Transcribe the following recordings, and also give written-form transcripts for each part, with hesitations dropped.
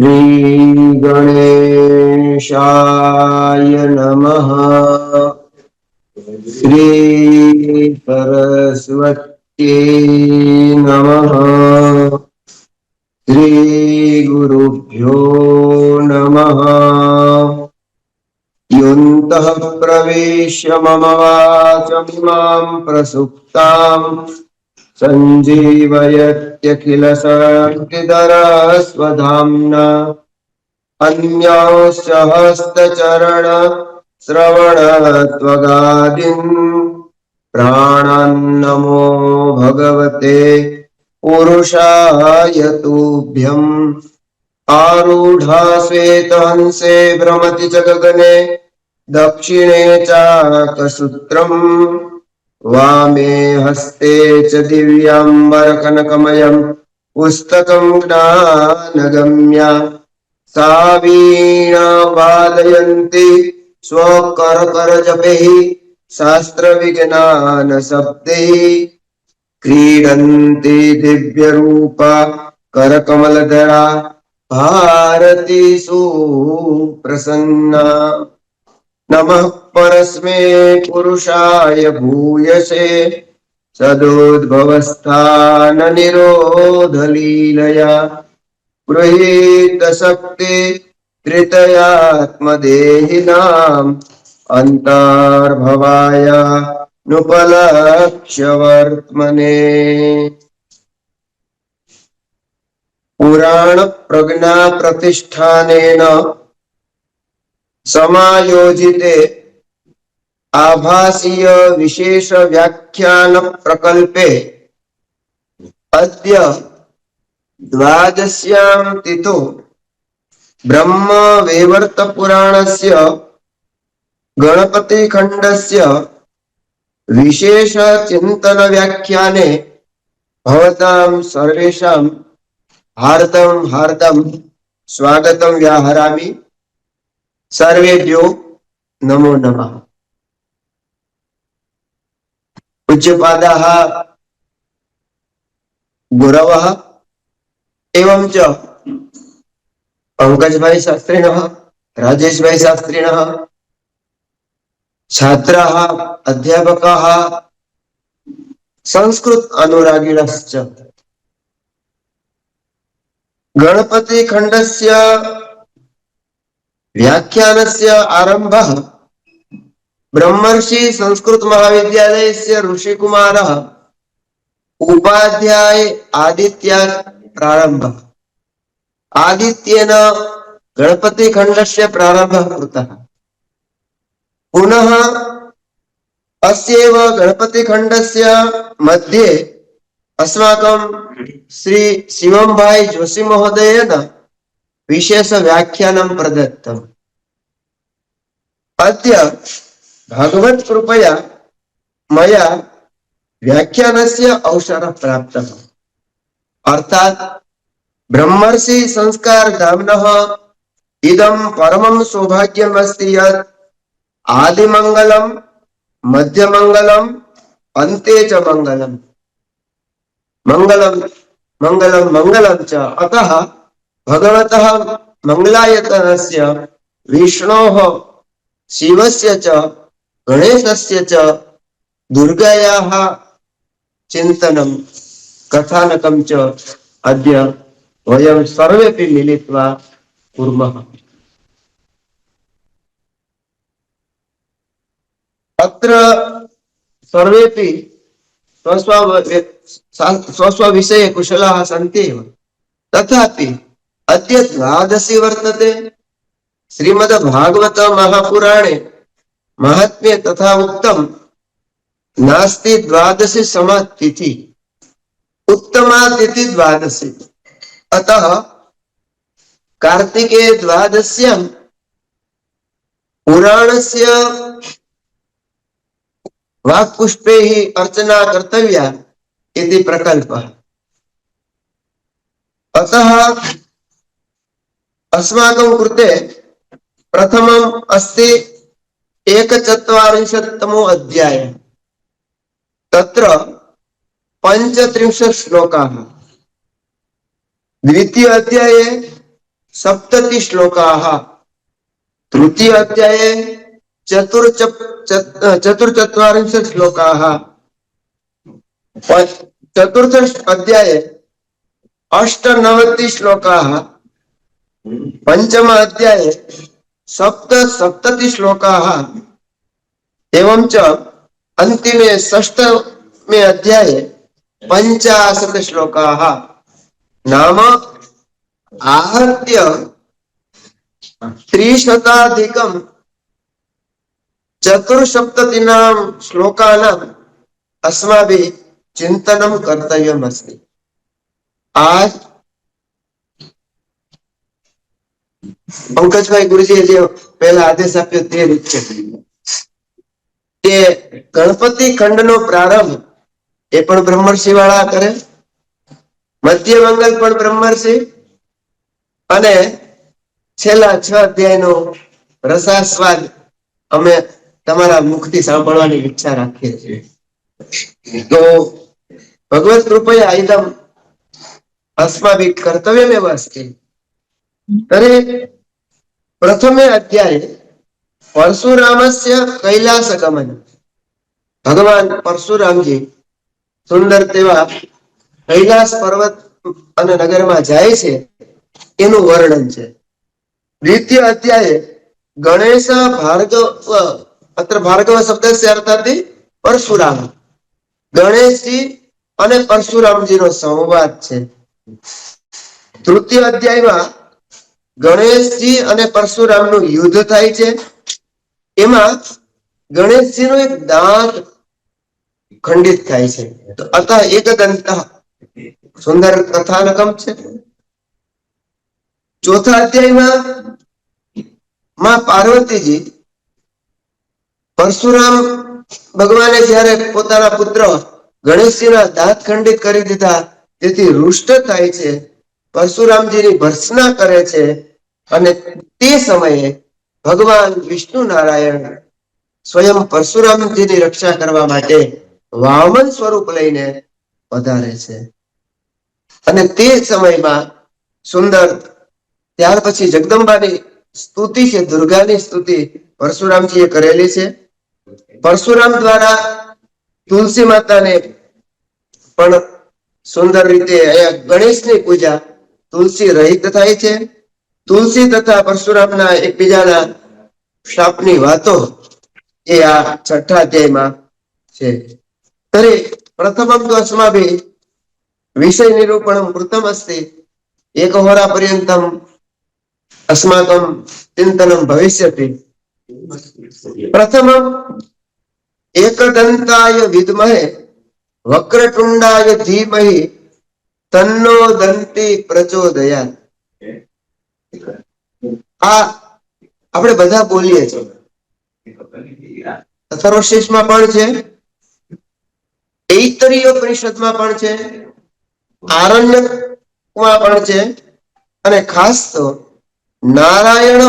श्री गणेशाय नमः। श्री सरस्वती नमः। श्री गुरुभ्यो नमः। योऽन्तः प्रवेश्य मम वाचमिमां प्रसुप्तां सञ्जीवयत्यखिलशक्तिधरस्वधाम्ना अन्यांश्च हस्तचरण श्रवणत्वगादीन् प्राणान्नमो भगवते पुरुषाय तुभ्यम्। आरूढा श्वेतहंसे भ्रमति च गगने दक्षिणे चाकसूत्रम् वामे हस्ते च दिव्याम्बरकनकमयम् पुस्तकम् ज्ञानगम्या सा वीणा वादयन्ती स्वकरकरजपैः शास्त्रविज्ञानशब्दैः क्रीडन्ति दिव्यरूपा करकमलधरा भारती सुप्रसन्ना। नमः परस्मै पुरुषाय भूयसे सदोद्भवस्थाननिरोधलीलया गृहीत शक्ति त्रितयात्मदेहिनाम् अन्तर्भवाय नुपलक्ष्य वर्त्मने। पुराण प्रज्ञा प्रतिष्ठानेन समायोजिते आभासीय विशेष व्याख्यान प्रकल्पे अद्य द्वादश्यां तिथौ ब्रह्म वैवर्त पुराणस्य गणपति खण्डस्य विशेष चिन्तन व्याख्याने भवतां सर्वेषां हार्दं हार्दं स्वागतं व्याहरामि। सर्वेभ्यो नमो नमः। पूज्यपादाः गुरवः एवं च पंकजभाई शास्त्रिणः, राजेशभाई शास्त्रिणः, छात्राः, अध्यापकाः, संस्कृत अनुरागिणश्च गणपति खण्डस्य व्याख्यानस्य आरम्भः ब्रह्मर्षि संस्कृत महाविद्यालयस्य ऋषिकुमारः उपाध्याय आदित्यात् प्रारम्भः। आदित्येन गणपति खण्डस्य प्रारम्भः कृतः। पुनः अस्यैव गणपति खण्डस्य मध्ये अस्माकं श्री शिवम भाई जोशी महोदयेन विशेष व्याख्यानं प्रदत्तम्। अद्य भगवत् कृपया मया व्याख्यानस्य अवसरः प्राप्तः। अर्थात् ब्रह्मर्षि संस्कार धाम्नः इदं परमं सौभाग्यम् अस्ति यत् आदिमङ्गलं, मध्यमङ्गलं, अन्ते च मङ्गलम्। मङ्गलं मङ्गलं मङ्गलं च। अतः भगवतः मङ्गलायतनस्य विष्णोः, शिवस्य च, गणेशस्य च, दुर्गायाः चिन्तनं कथानकं च अद्य वयं सर्वेपि मिलित्वा कुर्मः। अत्र सर्वेपि स्वस्वविषये कुशलाः सन्ति एव। तथापि अद्य द्वादशी वर्तते। श्रीमद्भागवत महापुराणे महात्म्ये तथा उक्तं नास्ति द्वादशी समातिथि, उत्तमा तिथि द्वादशी। अतः कार्तिके द्वादश्यां पुराणस्य वाक्पुष्पैः अर्चना कर्तव्या इति प्रकल्पः। अतः अस्माकं कृते प्रथमम् अस्ति 41तमो अध्यायः। तत्र 35 श्लोकाः। द्वितीय अध्याये सप्तति श्लोकाः। तृतीय अध्याये चतुर्चत्वारिंशत् श्लोकाः। चतुर्थ अध्याये अष्टनवति श्लोकाः। पंचम अध्याये सप्तति श्लोकाः। एवं च अंतिमे षष्ठमे अध्याये 50 श्लोकाः। नाम आहत्य 300 चतुर्सप्ततीनां श्लोकानाम् अस्माभिः चिन्तनं कर्तव्यमस्ति। आज पंकजभाई गुरुजीए जे पहला आदेश आप्यो ते रीते के गणपति खंडनो प्रारंभ ए पण ब्रह्मर्षि वाळा करे, मध्य मंगल पण ब्रह्मर्षि અને છેલ્લા 6 અધ્યાયનો રસાસ્વાદ અમે તમારા મુખથી સાંભળવાની ઈચ્છા રાખીએ છીએ। તો ભગવત કૃપયા આઈદમ अस्माभिः कर्तव्यमेव अस्ति। तर्हि प्रथमे अध्याये परशुरामस्य कैलासगमन। भगवान परशुरामजी सुंदर तेवा कैलास पर्वत અને નગરમાં જાય છે એનું વર્ણન છે। દ્વિતીય અધ્યાય ગણેશ ભાર્ગવ, અત્ર ભાર્ગવ શબ્દસ્ય અર્થાથી પરશુરામ, ગણેશજી અને પરશુરામજીનો સંવાદ છે। તૃતીય અધ્યાયમાં ગણેશજી અને પરશુરામનું યુદ્ધ થાય છે। એમાં ગણેશજીનું એક દાંત ખંડિત થાય છે। તો અતઃ એકદંતઃ સુંદર કથાનકમ છે। ચોથા અધ્યાયમાં માં પાર્વતીજી પરશુરામ ભગવાને જ્યારે પોતાના પુત્ર ગણેશજીના દાંત ખંડિત કરી દીધા તેથી રૂષ્ટ થાય છે, પરશુરામજીની ભર્ત્સના કરે છે અને તે સમયે ભગવાન વિષ્ણુ નારાયણ સ્વયં પરશુરામજીની રક્ષા કરવા માટે વામન સ્વરૂપ લઈને પધારે છે। અને તે સમયમાં સુંદર ત્યાર પછી જગદંબાની સ્તુતિ છે, દુર્ગાની સ્તુતિ પરશુરામજીએ કરેલી છે। પરશુરામ દ્વારા તુલસી માતાને પણ સુંદર રીતે ગણેશની પૂજા તુલસી રહિત થાય છે। તુલસી તથા પરશુરામના એકબીજાના શાપની વાતો એ આ છઠ્ઠા અધ્યાયમાં છે। તર્हि પ્રથમં તો अस्माभिः विषय निरूपणं कृतम् अस्ति। एकहोरापर्यन्तम् अस्माकं चिन्तनं भविष्यति। प्रथमम् एकदन्ताय विद्महे वक्रतुण्डाय धीमहि तन्नो दन्ति प्रचोदयात्। આ આપણે બધા બોલીએ છીએ, અથર્વશીર્ષમાં પણ છે, ઐતરીયોપનિષદમાં પણ છે, આરણ્યકમાં પણ છે અને ખાસ તો નારાયણ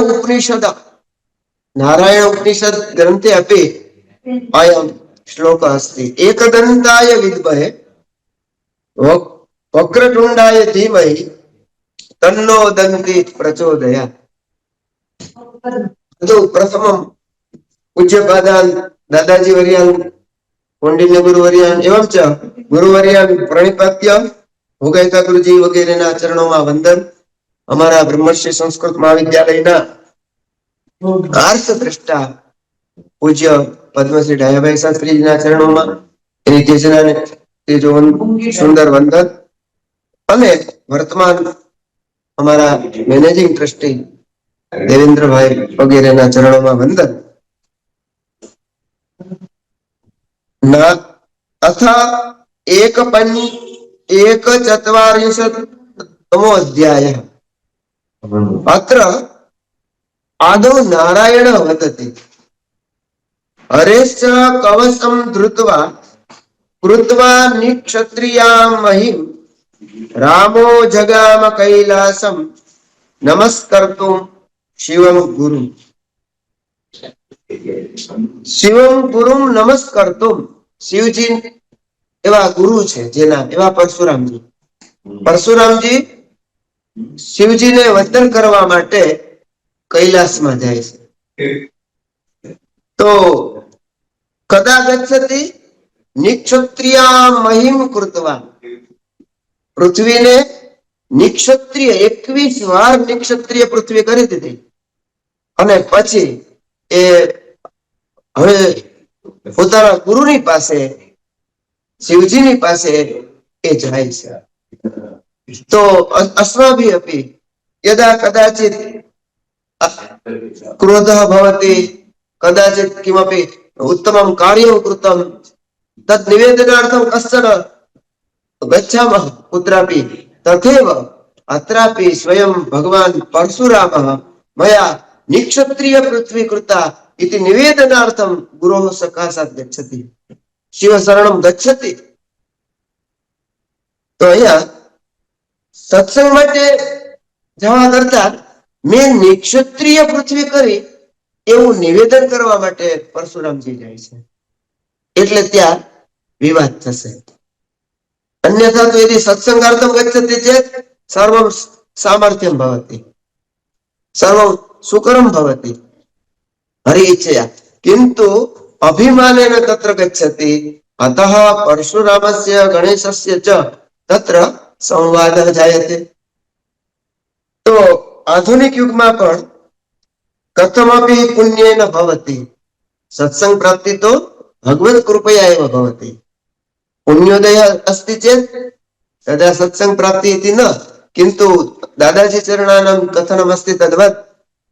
ઉપનિષદ ગ્રંથે अपि अयं श्लोकः अस्ति। एकदन्ताय विद्महे वक्रतुण्डाय धीमहि तन्नो दन्ति प्रचोदयात्। तो प्रथमं पूज्यपादान् दादाजी वर्यान् कौंडिन्य गुरुवर्यान् एवं च गुरुवर्यान् प्रणिपात्य भोगायता गुरुजी वगैरेना चरणों में वंदन। अमारा ब्रह्मर्षि संस्कृत महाविद्यालयना आर्षद्रष्टा पूज्य पद्मश्री ડાયાભાઈ શાસ્ત્રીજીના ચરણોમાં એની તેજનાને સુંદર વંદન અને વર્તમાન અમારા મેનેજિંગ ટ્રસ્ટી દેવેન્દ્રભાઈ વગેરેના ચરણોમાં વંદન। अथ एकचत्वारिंशत्तमो अध्यायः। अत्र आदौ नारायणः वदति। हरेश्च कवचं धृत्वा कृत्वा निक्षत्रियां महिं रामो जगाम कैलासं नमस्कर्तुं शिवं गुरुं। शिवं गुरुं नमस्कर्तुं, शिवजी एवा गुरु छे जेना एवा परशुरामजी શિવજીને વંદન કરવા માટે કૈલાસમાં જાય છે. તો કદા ગચ્છતિ નિક્ષત્રિયા મહિમ કૃતવા, પૃથ્વીને નિક્ષત્રિય 21 વાર નિક્ષત્રિય પૃથ્વી કરી દીધી અને પછી એ હવે પોતાના ગુરુની પાસે, શિવજીની પાસે એ જાય છે. તો અસ્માભિ અપી યદા કદાચિત ક્રોધઃ ભવતિ, કદાચિત કિમપી ઉત્તમં કાર્યં કૃતમ તદ નિવેદનાર્થમ કશ્ચન ગચ્છામઃ કુત્રાપી તથૈવ અત્રાપી સ્વયં ભગવાન પરશુરામઃ મયા નિક્ષત્રિય પૃથ્વી કૃતા ઇતિ નિવેદનાર્થમ ગુરોઃ સકાશાત ગચ્છતિ. શિવ શરણમ ગચ્છતિ. તો અહીંયા સત્સંગ માટે જવા કરતા મેં નિક્ષત્રિય પૃથ્વી કરી એવું નિવેદન કરવા માટે પરશુરામજી જાય છે. એટલે ત્યાં વિવાદ થશે. અન્યથા તો યદિ સત્સંગાર્થમ ગચ્છતિ ચેત સર્વમ સામર્થ્યમ ભવતિ, સર્વમ સુકરમ ભવતિ હરિ ઈચ્છયા, કિંતુ અભિમાનેન તત્ર ગચ્છતિ અતઃ પરશુરામસ્ય ગણેશસ્ય ચ તત્ર સંવાદઃ જાયતે. તો આધુનિક યુગમાં પણ કથમપી પુણ્યેન ભવતિ, સત્સંગ પ્રાપ્તિ તો ભગવત કૃપયા એવ ભવતિ. પુણ્યોદય અસ્તિ ચેત તદા સત્સંગ પ્રાપ્તિ ઇતિ ન, કિંતુ દાદાજી ચરણાનાં કથનમ અસ્તિ તદ્વત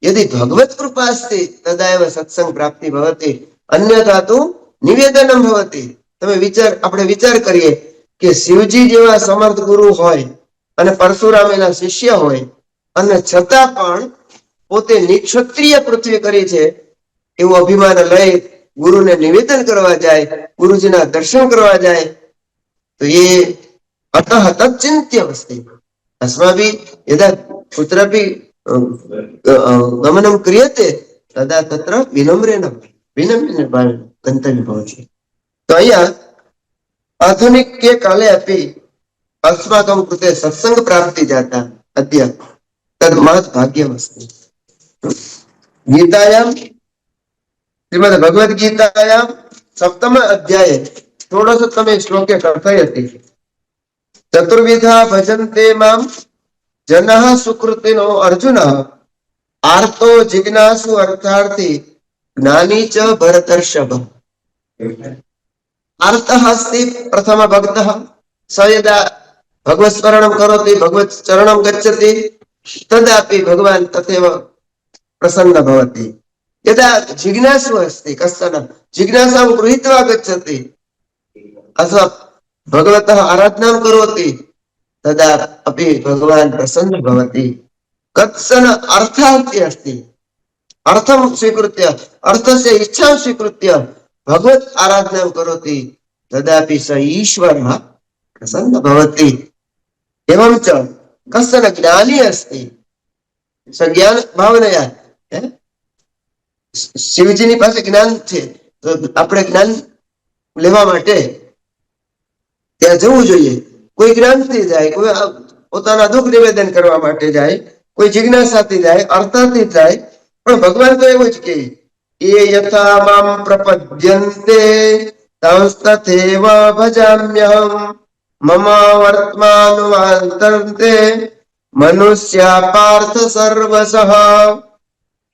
યદિ ભગવત કૃપા અસ્તિ તદા એવ સત્સંગ પ્રાપ્તિ ભવતિ, અન્યથા તુ નિવેદનમ ભવતિ. તમે આપણે વિચાર કરીએ કે શિવજી જેવા સમર્થ ગુરુ હોય અને પરશુરામ એના શિષ્ય હોય અને છતાં પણ પોતે નિક્ષત્રિય પૃથ્વી કરી છે એવું અભિમાન લઈ ગુરુને નિવેદન કરવા જાય, ગુરુજીના દર્શન કરવા જાય, તો એ અતઃ તચ્ચિંત્ય અસ્તિ. अस्माभिः यदा कुत्रापि गमनं क्रियते तदा तत्र विनम्रेण भावेन गन्तव्यं भवति. तो અહીંયા आधुनिक के काले अपि अस्माकं कृते सत्संग प्राप्ति जाता अद्य तद् महत् भाग्यमस्ति. गीतायां श्रीमद् भगवद्गीतायां सप्तम अध्याये षोडशतमे श्लोके कथयति चतुर्विधा भजन्ते मां जनः सुकृतिनो अर्जुनः आर्तो जिज्ञासु अर्थार्थी ज्ञानी च भरतर्षभ. आर्तः अस्ति प्रथम भक्तः, स यदा भगवत् स्मरणं करोति, भगवत् चरणं गच्छति तदापि भगवान् तथैव प्रसन्न भवति. यदा जिज्ञासु अस्ति, कश्चन जिज्ञासां गृहीत्वा गच्छति अथवा भगवतः आराधनां करोति तदा अपि भगवान् प्रसन्न भवति. कश्चन अर्थार्थी अस्ति, अर्थं स्वीकृत्य अर्थस्य इच्छां स्वीकृत्य भगवत् आराधनां करोति तदापि स ईश्वरः प्रसन्न भवति. एवं च कश्चन ज्ञानी अस्ति, स ज्ञान भावनया શિવજીની પાસે જ્ઞાન છે તો આપણે જ્ઞાન લેવા માટે ત્યાં જવું જોઈએ. કોઈ જ્ઞાનથી જાય, કોઈ પોતાના દુઃખ નિવેદન કરવા માટે જાય, કોઈ જિજ્ઞાસાથી જાય, અર્થાથી જાય, પણ ભગવાન તો એવું જ કહે એ યથા મામ પ્રપદ્યન્તે તંસ્તથૈવ ભજામ્યહમ મમ વર્તમાનુવાંતન્તે મનુષ્યા પાર્થ સર્વસઃ.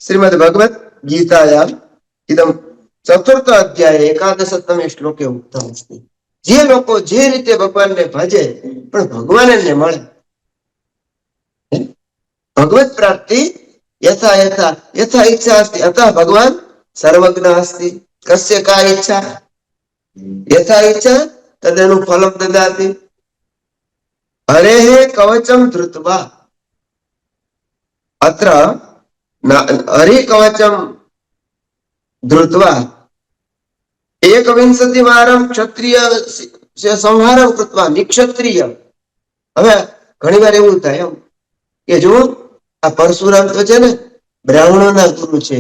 શ્રીમદ ભગવત ગીતાયામ ઇદમ ચતુર્થ અધ્યાય એકાદશતમે શ્લોકે ઉક્તમ અસ્તિ. જે લોકો જે રીતે ભગવાનને ભજે પણ ભગવાન એને મળે, ભગવત પ્રાપ્તિ યથા યથા યથા ઈચ્છા અસ્તિ અતઃ ભગવાન સર્વજ્ઞ અસ્તિ. કસ્ય કા ઈચ્છા યથા ઈચ્છા તદનુ ફલમ દદાતિ. હરેઃ કવચમ ધૃત્વા અત્ર હરિ કવચમ ધૃત્વા એકવિંશતિવારમ ક્ષત્રિય સંહારમ કૃત્વા નિક્ષત્રિય. હવે ઘણી વાર એવું થાય એમ કે જો આ પરશુરામ તો છે ને બ્રાહ્મણોના ગુરુ છે,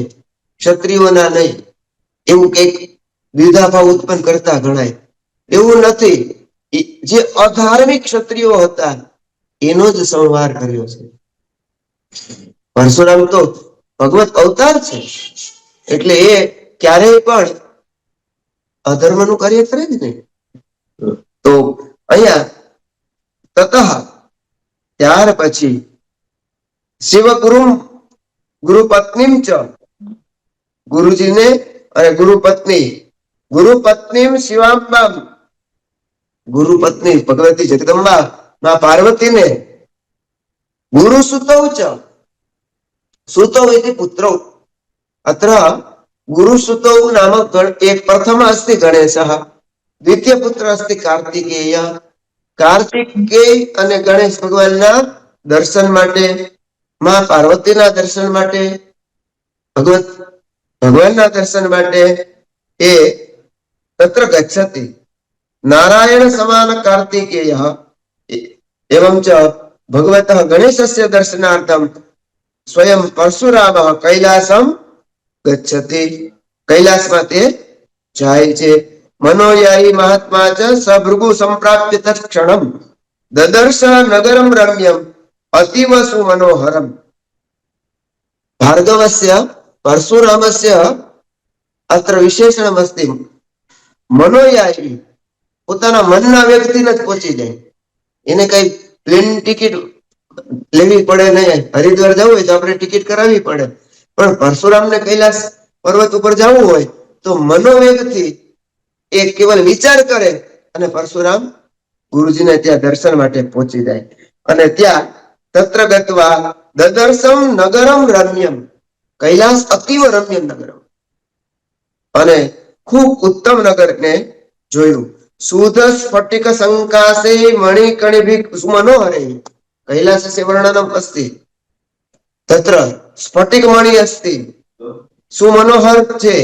ક્ષત્રિયોના નહીં, એવું કઈક દ્વિધાભાવ ઉત્પન્ન કરતા ગણાય. એવું નથી. જે અધાર્મિક ક્ષત્રિયો હતા એનો જ સંહાર કર્યો છે. પરશુરામ તો ભગવત અવતાર છે, એટલે એ ક્યારેય પણ અધર્મનું કાર્ય કરે જ નહીં. તો અહીંયા તતઃ ત્યાર પછી શિવ ગુરુ પત્નીમ ચ, ગુરુજીને અને ગુરુ પત્ની શિવાંબામ, ગુરુ પત્ની ભગવતી જગદંબા માં પાર્વતીને ગુરુ સુતૌ ચ, સુતૌ इति पुत्रौ, अत्र गुरु सुतौ नाम एक प्रथम अस्ति गणेशः, द्वितीय पुत्र अस्ति कार्तिकेय. કાર્તિકેય અને ગણેશ ભગવાનના દર્શન માટે, માં પાર્વતીના દર્શન માટે, ભગવાનના દર્શન માટે એ તત્ર ગચ્છતિ. નારાયણ સમાન કાર્તિકેય એવં ચ ભગવતઃ ગણેશસ્ય દર્શનાર્થમ સ્વયં પરશુરામઃ કૈલાસમ ગચ્છતિ. કૈલાસમાં તે જાય છે. મનોયાયી મહાત્મા ચ સભૃગુ સંપ્રાપ્ય તત્ક્ષણમ દદર્શ નગરમ રમ્યમ અતીવ સુમનોહરમ. ભાર્ગવસ્ય પરશુરામસ્ય અત્ર વિશેષણમ અસ્તિ. મનોયાયી પોતાના મનના વ્યક્તિને જ પહોંચી જાય, એને કઈ પ્લેન ટિકિટ લેવી પડે નહીં. હરિદ્વાર જવું હોય તો આપણે ટિકિટ કરાવવી પડે, પણ પરશુરામને કૈલાસ પર્વત ઉપર જવું હોય તો મનોવેગથી એ કેવલ વિચાર કરે અને પરશુરામ ગુરુજીને ત્યાં દર્શન માટે પહોંચી જાય. અને ત્યાં તત્ર ગત્વા દદર્શમ નગરમ રમ્યમ, કૈલાસ અતીવ રમ્ય નગરમ, અને ખૂબ ઉત્તમ નગરને જોયું. શુદ્ધ સ્ફટિક સંકાશે મણિકણિભિ સુમનોહરે, કૈલાસસ્ય વર્ણનમ અસ્તિ. તત્ર સ્ફટિક મણિ અસ્તિ, સુમનોહર છે.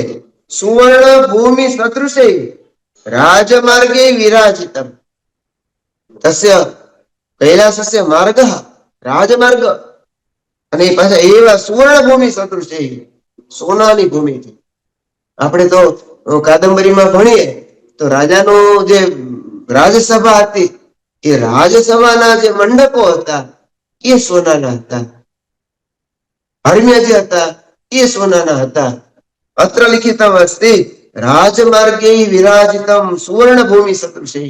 સુવર્ણ ભૂમિ સદૃશે રાજમાર્ગે વિરાજિતમ, તસ્ય કૈલાસસ્ય માર્ગઃ રાજમાર્ગ, અને પાછા એવા સુવર્ણ ભૂમિ સદૃશે, સોનાની ભૂમિ. આપણે તો કાદંબરીમાં ભણીએ તો રાજાનું જે રાજસભા હતી એ રાજસભાના જે મંડપો હતા એ સોનાના હતા, હરમ્ય જે હતા એ સોનાના હતા. અત્ર લિખિતમ અસ્તિ રાજમાર્ગે વિરાજિતમ સુવર્ણ ભૂમિ સદૃશે,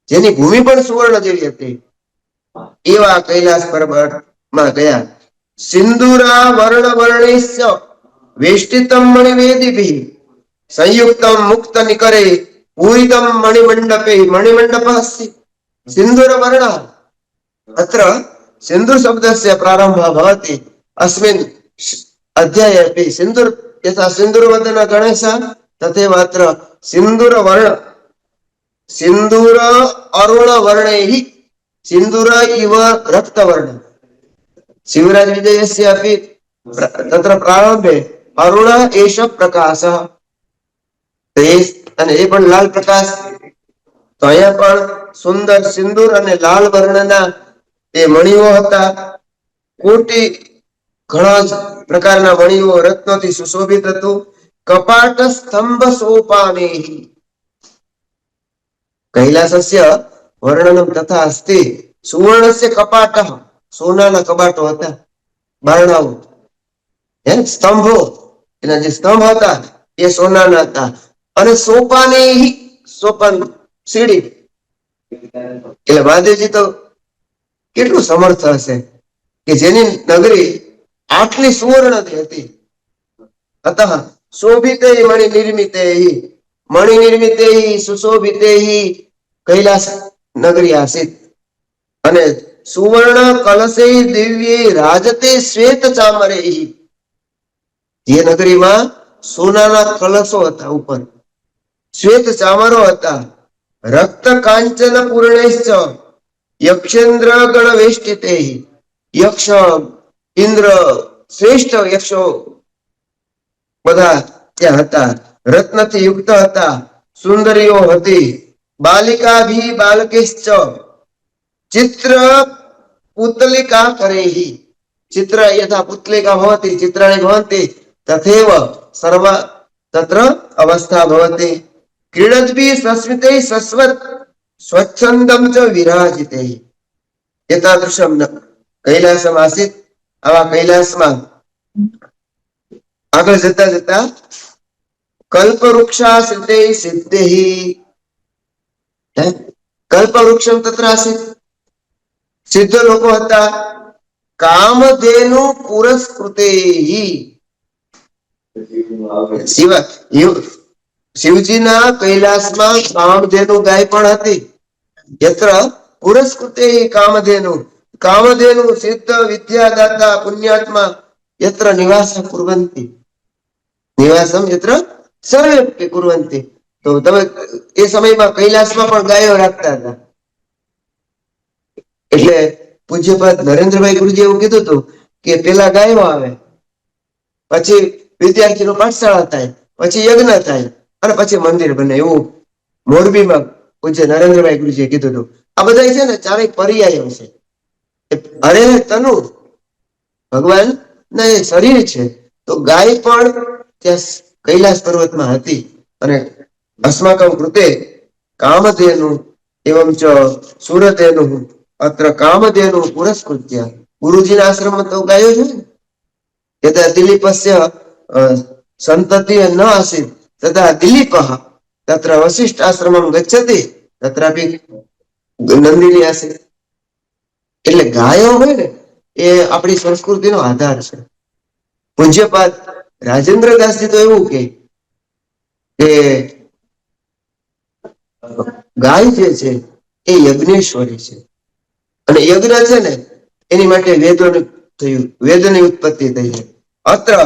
જેની ભૂમિ પણ સુવર્ણ જેવી હતી એવા કૈલાસ પર્વતમાં ગયા. સિંદુરા વર્ણ વર્ણિસ્ય વેષ્ટિતમ મણિવેદિભિ સંયુક્તમ મુક્ત નિકરે પૂરિતમ મણિમંડપે, મણિમંડપ અસ્તિ સિંદુર વર્ણ. અત્ર સિંદુર શબ્દસ્ય પ્રારંભः ભવति अस्मिन् अध्याये अपि सिन्दूर यथा सिन्दूरवदन गणेशः तथैव अत्र सिन्दूरवर्ण, सिन्दूर अरुण वर्णैः, सिन्दूर इव रक्तवर्ण. शिवराज विजयस्य अपि तत्र प्रारंभे अरुण एष प्रकाशः, અને એ પણ લાલ પ્રકાશ. તો અહીંયા પણ સુંદર સિંદૂર અને લાલ વર્ણના એ મણીઓ હતા. કોટી ઘણા જ પ્રકારના મણીઓ રત્નોથી સુશોભિત હતું. કપાટ સ્તંભ સોપાનેહી, કૈલાસસ્ય વર્ણનમ તથા અસ્તિ. સુવર્ણસ્ય કપાટઃ, સોનાના કબાટો હતા, બારણાઓ. સ્તંભો, એના જે સ્તંભ હતા એ સોનાના હતા. અને સોપાનેહી, સોપાન સીડી, એટલે મહાદેવજી તો કેટલું સમર્થ હશે કે જેની નગરી આટલી સુવર્ણથી હતી. અતઃ શોભિતે મણિ નિર્મિતે, મણિ નિર્મિતે સુશોભિતે કૈલાસ નગરી આસિત. અને સુવર્ણ કલશે દિવ્ય રાજતે શ્વેત ચામરે, જે નગરીમાં સોનાના કલશો હતા ઉપર, શ્વેત ચામરો હતા. રક્ત કાંચન પૂર્ણેશ્ચ યક્ષેન્દ્ર ગણ વેષ્ટિતે, યક્ષ ઇન્દ્ર શ્રેષ્ઠ યક્ષો બધા ત્યાં હતા. રત્નથી યુક્ત હતા, સુંદરીઓ હતી. બાલિકાભી બાલકેશ્ચ ચિત્ર પુતલિકા કરેહી, ચિત્ર યથા પુતલિકા ભવતિ ચિત્રાણि ભવन्ति તથૈવ સર્વ તત્ર અવસ્થા ભવતિ. ક્રીડદ્ભિ સસ્મિતૈ સસ્વત સ્વચ્છંદમ ચ વિરાજિતૈ, એતાદૃશમ કૈલાસમ આસિત, આવા કૈલાસમાં આગળ જતા જતા કલ્પવૃક્ષા સિદ્ધે સિદ્ધે કલ્પવૃક્ષમ તત્ર આસિત, સિદ્ધ લોકો હતા. કામધેનુ પુરસ્કૃતે શિવજીના કૈલાસમાં કામધેનુ ગાય પણ હતી. યત્ર પુરસ્કૃતે કામધેનુ, કામધેનુ સિદ્ધ વિદ્યાદાતા પુણ્યાત્મા યત્ર નિવાસ કુર્વંતી, નિવાસમ યત્ર સર્વે કુર્વંતી. તો તમે એ સમયમાં કૈલાસમાં પણ ગાયો રાખતા હતા. એટલે પૂજ્યપાદ નરેન્દ્રભાઈ ગુરુજી એવું કીધું હતું કે પેલા ગાયો આવે, પછી વિદ્યાર્થીનો પાઠશાળા થાય, પછી યજ્ઞ થાય અને પછી મંદિર બને. એવું મોરબીમાં પૂજ્ય નરેન્દ્રભાઈ ગુરુજીએ કીધું હતું. આ બધા છે ને ચારેય પર્યાયો છે. અરે તનુ ભગવાન ના એ શરીર છે, તો ગાય પણ ત્યાં કૈલાસ પર્વતમાં હતી. અને અસ્માકમ કૃતે કામધેનુ એવં ચ સુરતેનુ અત્ર કામધેનુ પુરસ્કૃત્ય. ગુરુજીના આશ્રમમાં તો ગાયો છે ને. यदा दिलीपस्य संतति न आसीत् तदा दिलीपः तत्र वसिष्ठ आश्रमं गच्छति, तत्रापि नंदिनी आसीत्. એટલે ગાયો હોય ને એ આપણી સંસ્કૃતિનો આધાર છે. પૂજ્યપાદ રાજેન્દ્રદાસજી તો એવું કે ગાય જે છે એ યજ્ઞેશ્વરી છે, અને યજ્ઞ છે ને એની માટે વેદોની ઉત્પત્તિ થઈ છે. અત્ર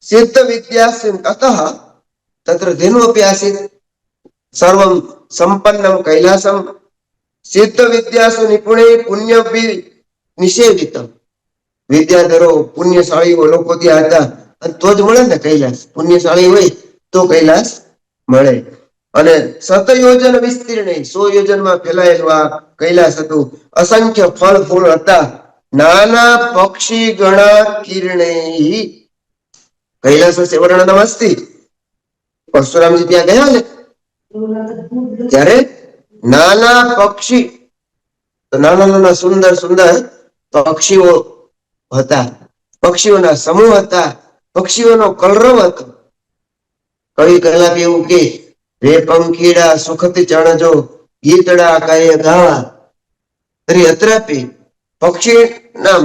સિદ્ધ વિદ્યા અતઃ તત્ર ધેનુ અપી આસીત સર્વમ સંપન્નમ કૈલાસમ સિદ્ધ વિદ્યાસુ નિપુણે પુણ્યભી નિષેવિતમ. વિદ્યાધરો પુણ્યશાળીઓ લોકો ત્યાં હતા, અને તો જ મળે ને કૈલાસ. પુણ્યશાળી હોય તો કૈલાસ મળે. અને શતયોજન વિસ્તીર્ણ 100 યોજનમાં ફેલાયેલું આ કૈલાસ હતું. અસંખ્ય ફળ ફૂલ હતા. નાના પક્ષી ગણા કિરણે કૈલાસસ્ય વર્ણનમ અસ્તિ. પરશુરામજી ત્યાં ગયા ને ત્યારે નાના પક્ષી, નાના નાના સુંદર સુંદર પક્ષીઓ હતા, પક્ષીઓના સમૂહ હતા, પક્ષીઓનો કલરવ હતો. કવિ કલાપ એવું કે રે પંખીડા સુખથી ચણજો ગીતડા કાય ગાવા. અત્રાપી પક્ષી નામ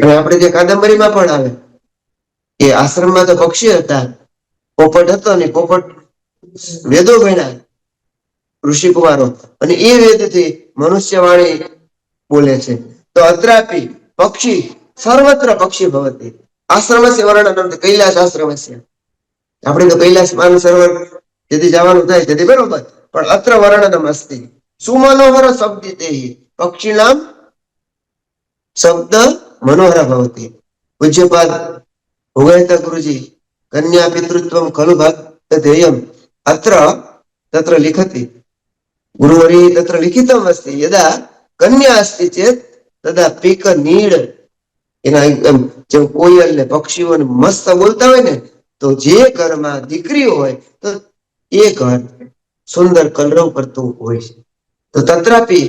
આપણે જે કાદંબરીમાં પણ આવે કે આશ્રમમાં તો પક્ષી હતા, પોપટ હતો ને પોપટ વેદો ભણ્યા ઋષિ કુમારો, અને એ વેદથી મનુષ્યવાણી બોલે છે. તો અત્રાપી પક્ષી સર્વત્ર પક્ષી ભવતી આશ્રમસ્ય વર્ણનમ કૈલાસ આશ્રમસ્ય. આપણે તો કૈલાસ માન સરોવર જેથી જવાનું થાય તેથી બરોબર, પણ અત્ર વર્ણનમ અસ્તિ સુમનોહર શબ્દિતે પક્ષીણામ શબ્દ મનોહર ભવતી. પૂજ્યપાદ ભોગાયતા ગુરુજી કન્યા પિતૃત્વમ ખલુ ભક્ત ધ્યેયમ અત્ર તત્ર લિખતિ ગુરુવરી તત્ર લિખિતમ અસ્તિ યદા કન્યા અસ્તિ ચેત તદા પીક નીડ. એના જેમ કોયલ ને પક્ષીઓ મસ્ત બોલતા હોય ને, તો જે ઘરમાં દીકરીઓ હોય તો એ ઘર સુંદર કલરવ કરતું હોય છે. તો તત્રાપી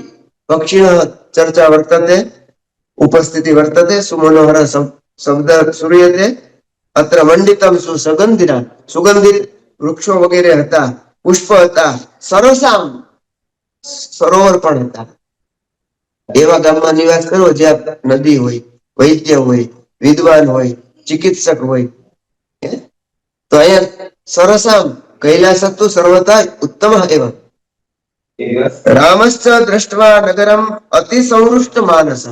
પક્ષીણ ચર્ચા વર્તતે ઉપસ્થિતિ વર્તતે સુમનોહર શબ્દ સૂર્યતે અત્ર મંડિતમ સુગંધિના સુગંધિત વૃક્ષો વગેરે હતા, પુષ્પ હતા, સરસામ સરોવર પણ હતા. એવા ગામમાં નિવાસ કરો જ્યાં નદી હોય, વૈદ્ય હોય, વિદ્વાન હોય, ચિકિત્સક હોય. તો અહીંયા સરસામ કૈલાસત્તુ સર્વથા ઉત્તમ એવ. રામશ્ચ દ્રષ્ટવા નગરમ અતિ સંવૃષ્ટ માનસ.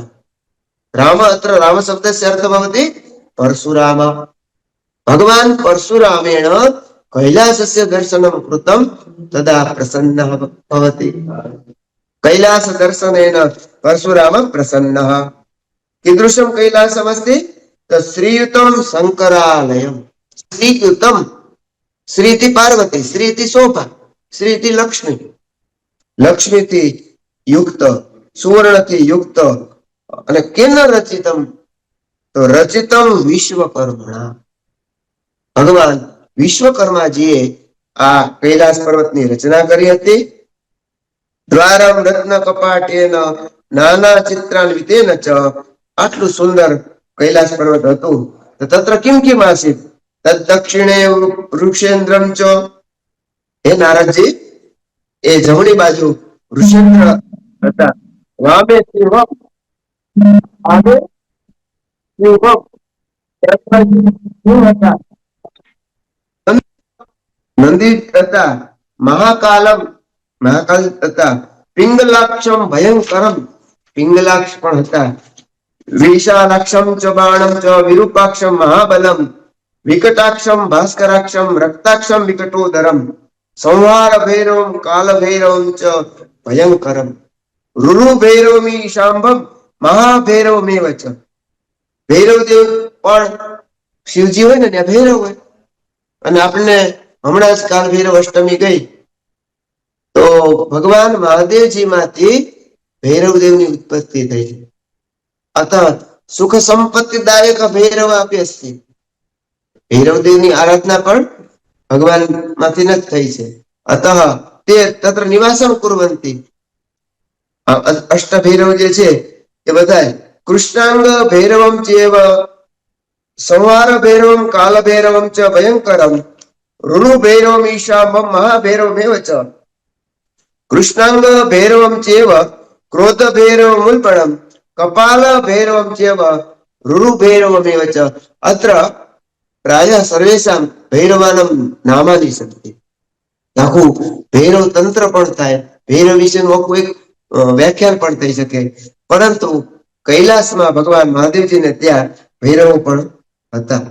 રામ અત્ર રામ શબ્દસ્ય અર્થ ભવતિ પરશુરામ. ભગવાન પરશુરામેણ કૈલાસસ્ય દર્શનમ કૃતમ તદા પ્રસન્નઃ ભવતિ. કૈલાસ દર્શનેન પરશુરામ પ્રસન્નઃ. कीदृशं कैलासमस्ति श्रीयुतं शंकरालयम्. श्रीयुतं श्रीति पार्वती, श्रीति शोभा, श्रीति लक्ष्मी, लक्ष्मीથી યુક્ત, સુવર્ણથી યુક્ત, અને કેન રચિતમ તો રચિતમ વિશ્વકર્મણા. ભગવાન વિશ્વકર્માજીએ આ કૈલાસ પર્વતની રચના કરી હતી. દ્વારમ રત્ન કપાટેન નાના ચિત્રાન્વિતેન ચ. આટલું સુંદર કૈલાસ પર્વત હતું. તત્ર કિમ કિમ આસીત તદ દક્ષિણે વૃક્ષેન્દ્રમ ચ. હે નારદજી, એ જમણી બાજુ વૃષેન્દ્ર હતા. વામે સિંહમ, આગે સિંહમ, સિંહ હતા. નંદી હતા. મહાકાલમ, મહાકાલ હતા. પિંગલાક્ષમ ભયંકરમ, પિંગલાક્ષ પણ હતા. વિશાલાક્ષમ ચ બાણમ ચ વિરૂપાક્ષમ મહાબલમ. વિકટાક્ષમ ભાસ્કરાક્ષમ રક્તાક્ષમ વિકટોદરમ. સંહાર ભૈરવમ કાલ ભૈરવમ ચ ભયંકરમ. રુરુ ભૈરવમી શાંભમ મહાભૈરવમેવ ચ. ભૈરવ દેવ પણ શિવજી હોય ને ત્યાં ભૈરવ હોય. અને આપણને હમણાં જ કાલ ભૈરવ અષ્ટમી ગઈ તો ભગવાન મહાદેવજી માંથી ભૈરવ દેવની ઉત્પત્તિ થઈ છે. અત સુખ સંપત્તિદાયક ભૈરવ આપ્યસ્તિ. ભૈરવદેવની આરાધના પણ ભગવાન માંથી જ થઈ છે. અતઃ તે તત્ર નિવાસમ કુર્વંતી. અષ્ટભૈરવ જે છે એ બધા કૃષ્ણાંગ ભૈરવમ ચેવ સંહાર ભૈરવમ કાલ ભૈરવમ ચ ભયંકરમ. રુરુ ભૈરવમ ઈશામમ મહાભૈરવમેવ ચ. કૃષ્ણાંગ ભૈરવમ ચેવ ક્રોધ ભૈરવમ ઉલ્બણમ કપાલ ભૈરવમ ચેવ રુરુ ભૈરવમેવ ચ. અત્ર પ્રાયઃ સર્વેષાં ભૈરવાનાં નામાની સંતિ. આખું ભૈરવ તંત્ર પણ થાય, ભૈરવ વિશેનું આખું એક વ્યાખ્યાન પણ થઈ શકે. પરંતુ કૈલાસમાં ભગવાન મહાદેવજીને ત્યાં ભૈરવો પણ હતા.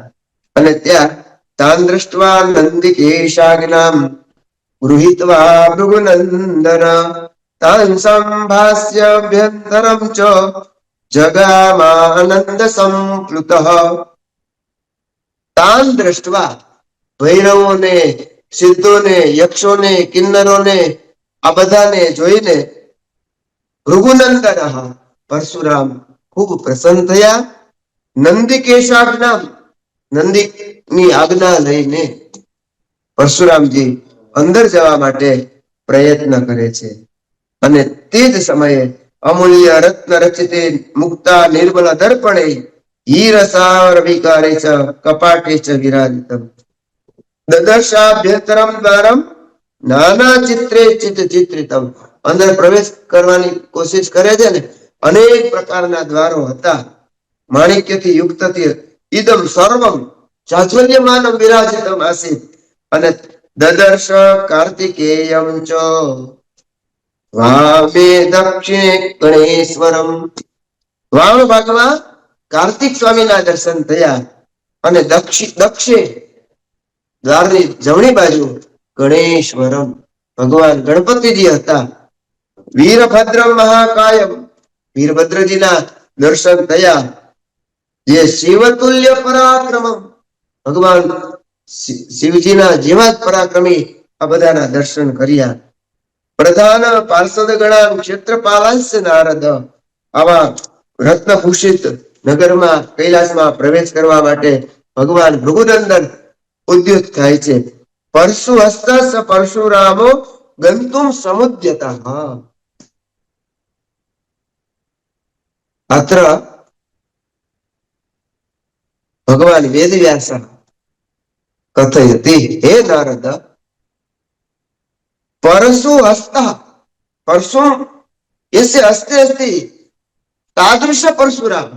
અને ત્યાં તાન દ્રષ્ટવા નંદિકેશાગ્નામ ગૃહીત્વા ભૃગુનંદન તાન સંભાષ્યભ્યંતરમ ચ જગામાનંદ સંપ્લુતઃ. તાન દ્રષ્ટવા, ભૈરવોને, સિદ્ધોને, યક્ષોને, કિન્નરોને આ બધાને જોઈને ભૃગુનંદન પરશુરામ ખૂબ પ્રસન્ન થયા. નંદિકેશાગ્નામ, નંદીની આજ્ઞા લઈને પરશુરામજી અંદર જવા માટે પ્રયત્ન કરે છે. અને તે જ સમયે અમૂલ્ય રત્ન રચિતે મુક્તા નિર્મલ દર્પણે હીરસાર વિકારે ચ કપાટે ચ વિરાજિતમ દદર્શાભ્યંતરમ દ્વારમ નાના ચિત્રે ચિત ચિત્રિતમ. અંદર પ્રવેશ કરવાની કોશિશ કરે છે ને, અનેક પ્રકારના દ્વારો હતા. માણિક્યથી યુક્તથી ઇદમ સર્વમ ચાચલ્યમાનમ વિરાજિતમ આસીત. અને દદર્શ કાર્તિકેયમ ચ વામે દક્ષિણે ગણેશ્વરમ. વામ ભાગમાં કાર્તિક સ્વામીના દર્શન થયા. અને દક્ષિણે દ્વારની જમણી બાજુ ગણેશ્વરમ, ભગવાન ગણપતિજી હતા. વીરભદ્રમ મહાકાયમ, વીરભદ્રજીના દર્શન થયા. જે શિવતુલ્ય પરાક્રમ, ભગવાન શિવજીના જેવા જ પરાક્રમી આ બધાના દર્શન કર્યા. પ્રધાન પાર્ષદ ગણા ક્ષેત્રપાલાંશ નારદ. આવા રત્નભૂષિત નગરમાં કૈલાસમાં પ્રવેશ કરવા માટે ભગવાન ભૃગુનંદન ઉદ્યુત થાય છે. પરશુ હસ્તસ પરશુરામો ગંતુમ સમુદ્યતા. અત્ર ભગવાન વેદવ્યાસ કથયતિ હે નારદ परशु हस्त परशु यस्य हस्ते अस्ति तादृश परशुराम.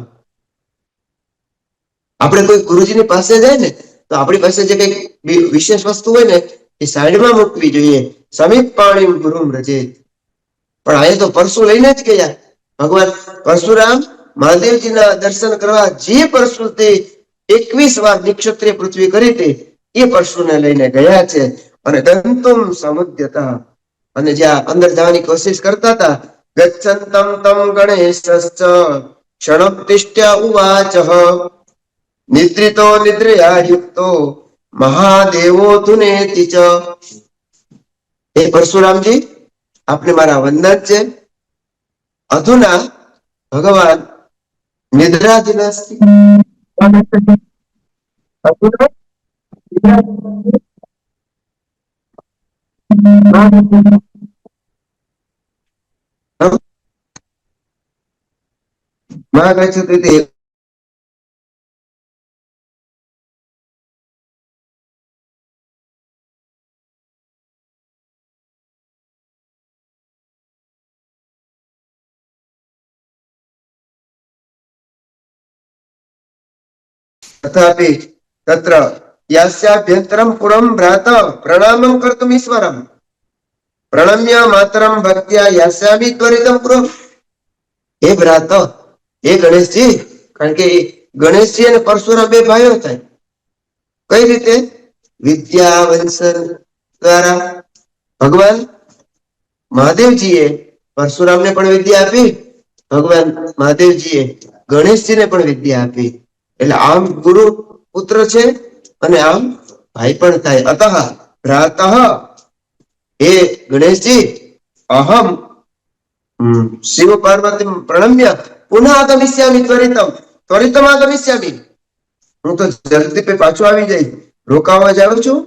આપણે કોઈ ગુરુજીની પાસે જાય ને તો આપણી પાસે જે કઈ વિશેષ વસ્તુ હોય ને એ સાઈડમાં મૂકવી જોઈએ. સમીપ પાણી ગુરુમ રજે. પણ આ તો પરશુ લઈને જ ગયા. ભગવાન પરશુરામ મહાદેવજીના દર્શન કરવા જે પરશુતે 21 વાર નિક્ષત્રિય પૃથ્વી કરી હતી એ પરશુને લઈને ગયા છે. અને દંતુમ સમુદ્યતા, અને જ્યાં અંદર જવાની કોશિશ કરતા હતા ગચ્છન્તમ તમ ગણેશશ્ચ ક્ષણોત્તિષ્ઠ્ય ઉવાચ નિદ્રિતો નિદ્રયા યુક્તો મહાદેવો ધુનેતિ ચ. હે પરશુરામજી, આપને મારા વંદન છે. અધુના ભગવાન નિદ્રાધીન અસ્તિ. महागच्छति तथापि तत्र यास्याभ्यन्तरं पुरं भ्रात प्रणामं कर्तुम् ईश्वरम् प्रणम्य मातरम भक्त्या यास्यामि त्वरितं पुरम्। हे भ्रात, हे गणेशજી, કારણ કે ગણેશજી અને પરશુરામ બે ભાઈઓ થાય. કઈ રીતે? વિદ્યા વંશન દ્વારા ભગવાન મહાદેવજીએ પરશુરામને પણ વિદ્યા આપી, ભગવાન મહાદેવજીએ ગણેશજીને પણ વિદ્યા આપી. એટલે આમ ગુરુ પુત્ર છે અને આમ ભાઈ પણ થાય. અતઃ ભ્રાતઃ, હે ગણેશજી, અહમ શિવ પાર્વતી પ્રણમ્ય પુનઃ આગમિષ્યામિ ત્વરિતમ, ત્વરિતમ આગમિષ્યામિ. હું તો જલ્દી પાછો આવી જઈશ, રોકાવા જાઉં છું.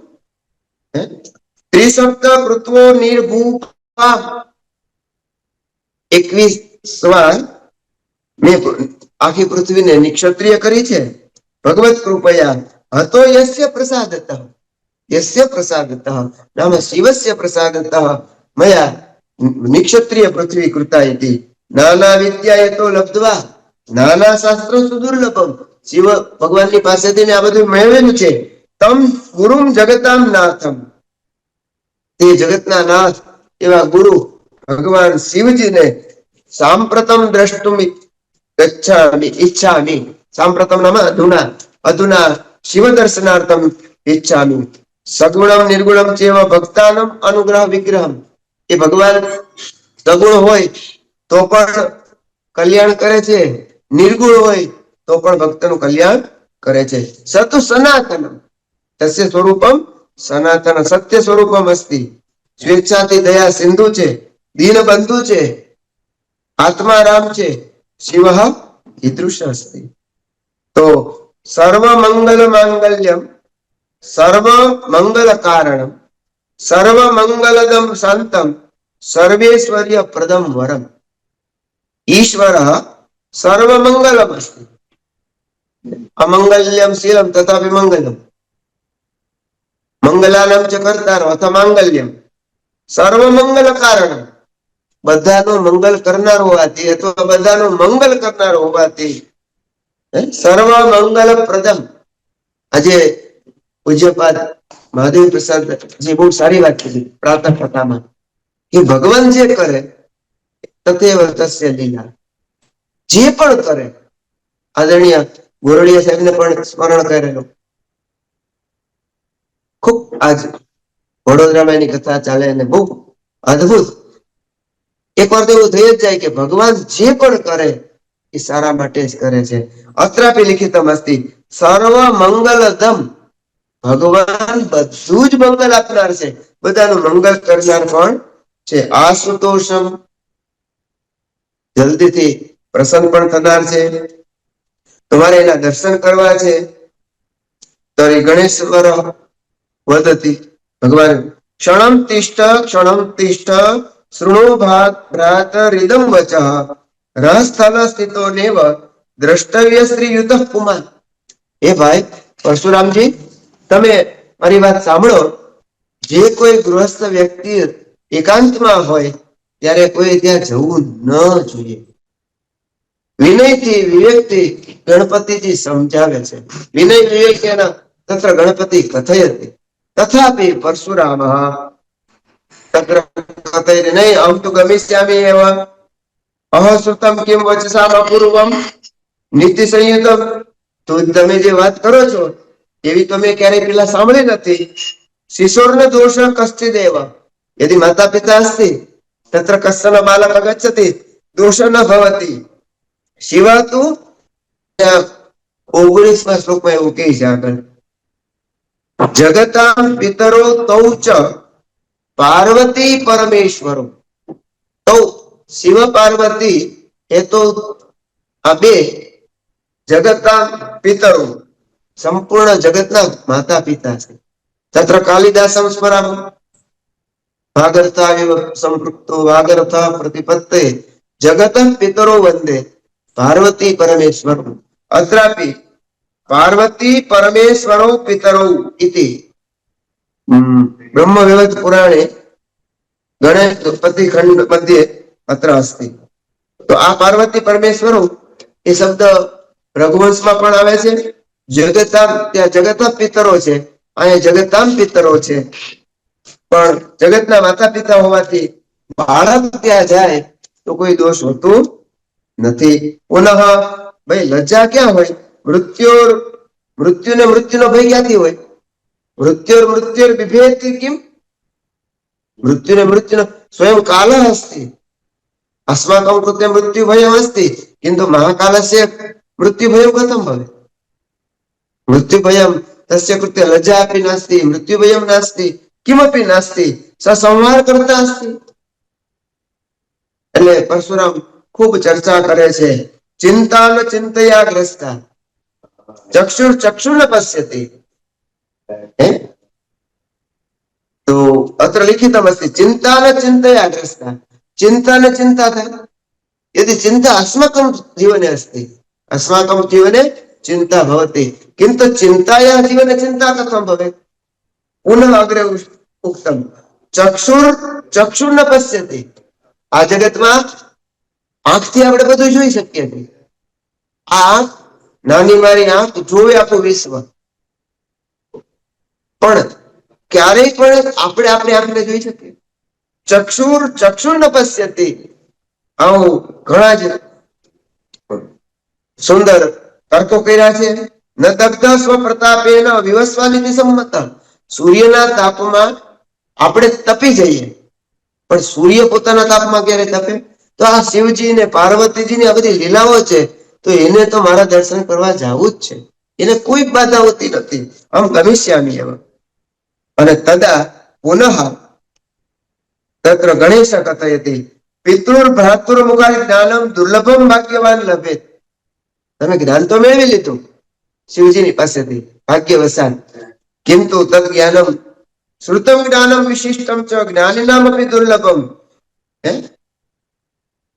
ત્રિસપ્ત પૃથ્વો નિર્ભૂપા, 21 મેં આખી પૃથ્વીને નિક્ષત્રિય કરી છે. ભગવત કૃપયા હતો યસ્ય પ્રસાદતઃ, યસ્ય પ્રસાદતઃ નામ શિવસ્ય પ્રસાદતઃ મયા નિક્ષત્રિય પૃથ્વી કૃતા ઇતિ. નાના વિદ્યાએ તો લબ્ધવા નાના શાસ્ત્ર સુદુર્લભમ. શિવ ભગવાનની પાસેથી મેં આ બધું મેળવેલું છે. તમ ગુરુમ જગતામ નાથમ, તે જગતના નાથ એવા ગુરુ ભગવાન શિવજીને સાંપ્રતમ દ્રષ્ટુમ ગચ્છામિ ઈચ્છામિ. સાંપ્રતમ નામ અધુના, અધુના શિવ દર્શનાર્થમ ઈચ્છામિ. સગુણમ નિર્ગુણમ ચેવ ભક્તાનમ અનુગ્રહ વિગ્રહમ. એ ભગવાન સગુણ હોય તો પણ કલ્યાણ કરે છે, નિર્ગુણ હોય તો પણ ભક્તનું કલ્યાણ કરે છે. સતુ સનાતનમ તસ્ય સ્વરૂપમ સનાતન, સત્ય સ્વરૂપમ અસ્તિ. સ્વેચ્છાથી દયા સિંધુ છે, દીન બંધુ છે, આત્મારામ છે, શિવ ઈદૃશ અસ્તિ. તો સર્વ મંગલ માંગલ્યમ સર્વ મંગલ કારણમ સર્વ મંગલદમ શાંતમ સર્વેશ્વર્ય પ્રદમ વરમ. ઈશ્વર સર્વ મંગલમ અસ્તિ. અમંગલ્યમ શીલમ તથાપિ મંગલમ, મંગલાલમ ચ કર્તારો અથવા માંગલ્યમ સર્વ મંગલ કારણમ, બધાનું મંગલ કરનાર હોવાથી અથવા બધાનું મંગલ કરનાર હોવાથી સર્વ મંગલ પ્રદમ. આજે પૂજ્યપાદ મહાદેવ પ્રસાદ જે બહુ સારી વાત કીધી પ્રાતઃ કથામાં, કે ભગવાન જે કરે તથેવ તસ્ય લીલા, જે પણ કરે. આદરણીય ગોરડીયા સાહેબને પણ સ્મરણ કરેલું. ખૂબ આજ વડોદરામાં એની કથા ચાલે અને બહુ અદભુત. એક વાર તો એવું થઈ જ જાય કે ભગવાન જે પણ કરે એ સારા માટે જ કરે છે. અત્રાપી લિખિતમ અસ્તિ સર્વ મંગલદમ, ભગવાન બધું જ મંગલ આપનાર છે, બધાનું મંગલ કરનાર પણ છે. આશુતોષમ, જલ્દીથી પ્રસન્ન પણ થનાર છે. તમારે એના દર્શન કરવા છે. તો ગણેશ વદતી ભગવાન ક્ષણમ તિષ્ઠ શૃણુ ભ્રાત રિદમ વચઃ રહસ્થલ સ્થિતો નેવ દ્રષ્ટવ્ય શ્રી યુત પુમાન. એ ભાઈ પરશુરામજી, તમે મારી વાત સાંભળો. જે કોઈ ગૃહસ્થ વ્યક્તિ એકાંતમાં હોય ત્યારે કોઈ ત્યાં જવું ન જોઈએ. વિનયથી વિવેકથી ગણપતિજી સમજાવે છે. વિનય વિવેક એના તત્ર ગણપતિ કથયતિ. તથાપિ પરશુરામ તત્ર કથયતિ નહીં અહં તુ ગમિષ્યામિ એવ અહશ્રુતમ કિમ વચસામ અપૂર્વમ નીતિ સંયુતમ. તો તમે જે વાત કરો છો એવી તમે ક્યારેય પેલા સાંભળી નથી. શિશોર્ન દોષ કશ્ચિદ એવ યદિ માતા પિતા અસ્તિ તત્ર કશ્ચન બાલક ગચ્છતિ દોષ ન ભવતિ. શિવા તું 19મા શ્લોકમાં એવું કહે છે આગળ, જગતા પિતરો તૌ ચ પાર્વતી પરમેશ્વરો. તો શિવ પાર્વતી એ તો આ બે જગતના પિતરો, સંપૂર્ણ જગતના માતા પિતા છે. તત્ર કાલિદાસમ સ્મરામ ભાગર્થા સંપૃક્તો વાગર્થા પ્રતિપત્તે જગત પિતરો વંદે પાર્વતી પરમેશ્વર અત્રાપી પાર્વતી પરમેશ્વરો પિતરौ ઇતિ બ્રહ્મવૈવર્ત પુરાણે ગણેશપતિ ખંડ મધ્યે અત્ર અસ્તિ. તો આ પાર્વતી પરમેશ્વરો એ શબ્દ રઘુવંશમાં પણ આવે છે. જગતામ ત્યાં જગતના પિતરો છે, અહીંયા જગતામ પિતરો છે. પણ જગતના માતા પિતા હોવાથી બાળક ત્યાં જાય તો કોઈ દોષ હોતો નથી. પુનઃ ભાઈ લજ્જા ક્યાં હોય? મૃત્યુને મૃત્યુનો ભય ક્યાંથી હોય? મૃત્યુર બિભેતિ કિમ? મૃત્યુને મૃત્યુનો સ્વયં કાલ અસ્તિ. अस्माकं कृते मृत्यु भयम् अस्ति किन्तु महाकालस्य मृत्यु भयं कथं भवेत्? मृत्यु भयं तस्य कृते लज्जा अपि नास्ति, मृत्यु भयं नास्ति, किमपि नास्ति. स संहार करता अस्ति. એટલે પરશુરામ ખૂબ ચર્ચા કરે છે. ચિંતા ન ચિંતયા ગ્રસ્તા ચક્ષુર ચક્ષુ ન પશ્યતિ. તો અત્ર લિખિતમ અસ્તિ ચિંતા ન ચિંતયા ગ્રસ્તા. चिंता न चिंता था यदि चिंता अस्माकं जीवने अस्ति, अस्माकं जीवने चिंता भवति, किन्तु चिंतायाः जीवने चिंता कथं भवेत्? पुनः अग्रे उक्तं चक्षुर न पश्यति. आ जगतમાં આંખથી આપણે બધું જોઈ શકીએ છીએ. આ આંખ નાની મારી આંખ જોવે આખું વિશ્વ, પણ ક્યારેય પણ આપણે આપણી આંખને જોઈ શકીએ? ચક્ષુર ન પશ્યતિ. આવું ઘણા જ સુંદર તર્કો કર્યા છે. ન દગ્ધ સ્વ પ્રતાપેન વિવસ્વાનિતિ સંમત. સૂર્યના તાપમાં આપણે તપી જઈએ, પણ સૂર્ય પોતાના તાપમાં ક્યારે તપે? તો આ શિવજી ને પાર્વતીજી ની આ બધી લીલાઓ છે, તો એને તો મારા દર્શન કરવા જવું જ છે. એને કોઈ બાધા હોતી નથી. આમ ગમિષ્યામિ એમ. અને તદા પુનઃ તત્ર ગણેશ કથયતિ પિતૃ ભ્રાતૃ મુખારી જ્ઞાનમ દુર્લભમ ભાગ્યવાન લભેત. તમે જ્ઞાન તો મેળવી લીધું શિવજીની પાસેથી ભાગ્યવશાન, કિંતુ તદ જ્ઞાનમ શ્રુતમ જ્ઞાનમ વિશિષ્ટમ ચ જ્ઞાનિનામ અપી દુર્લભમ.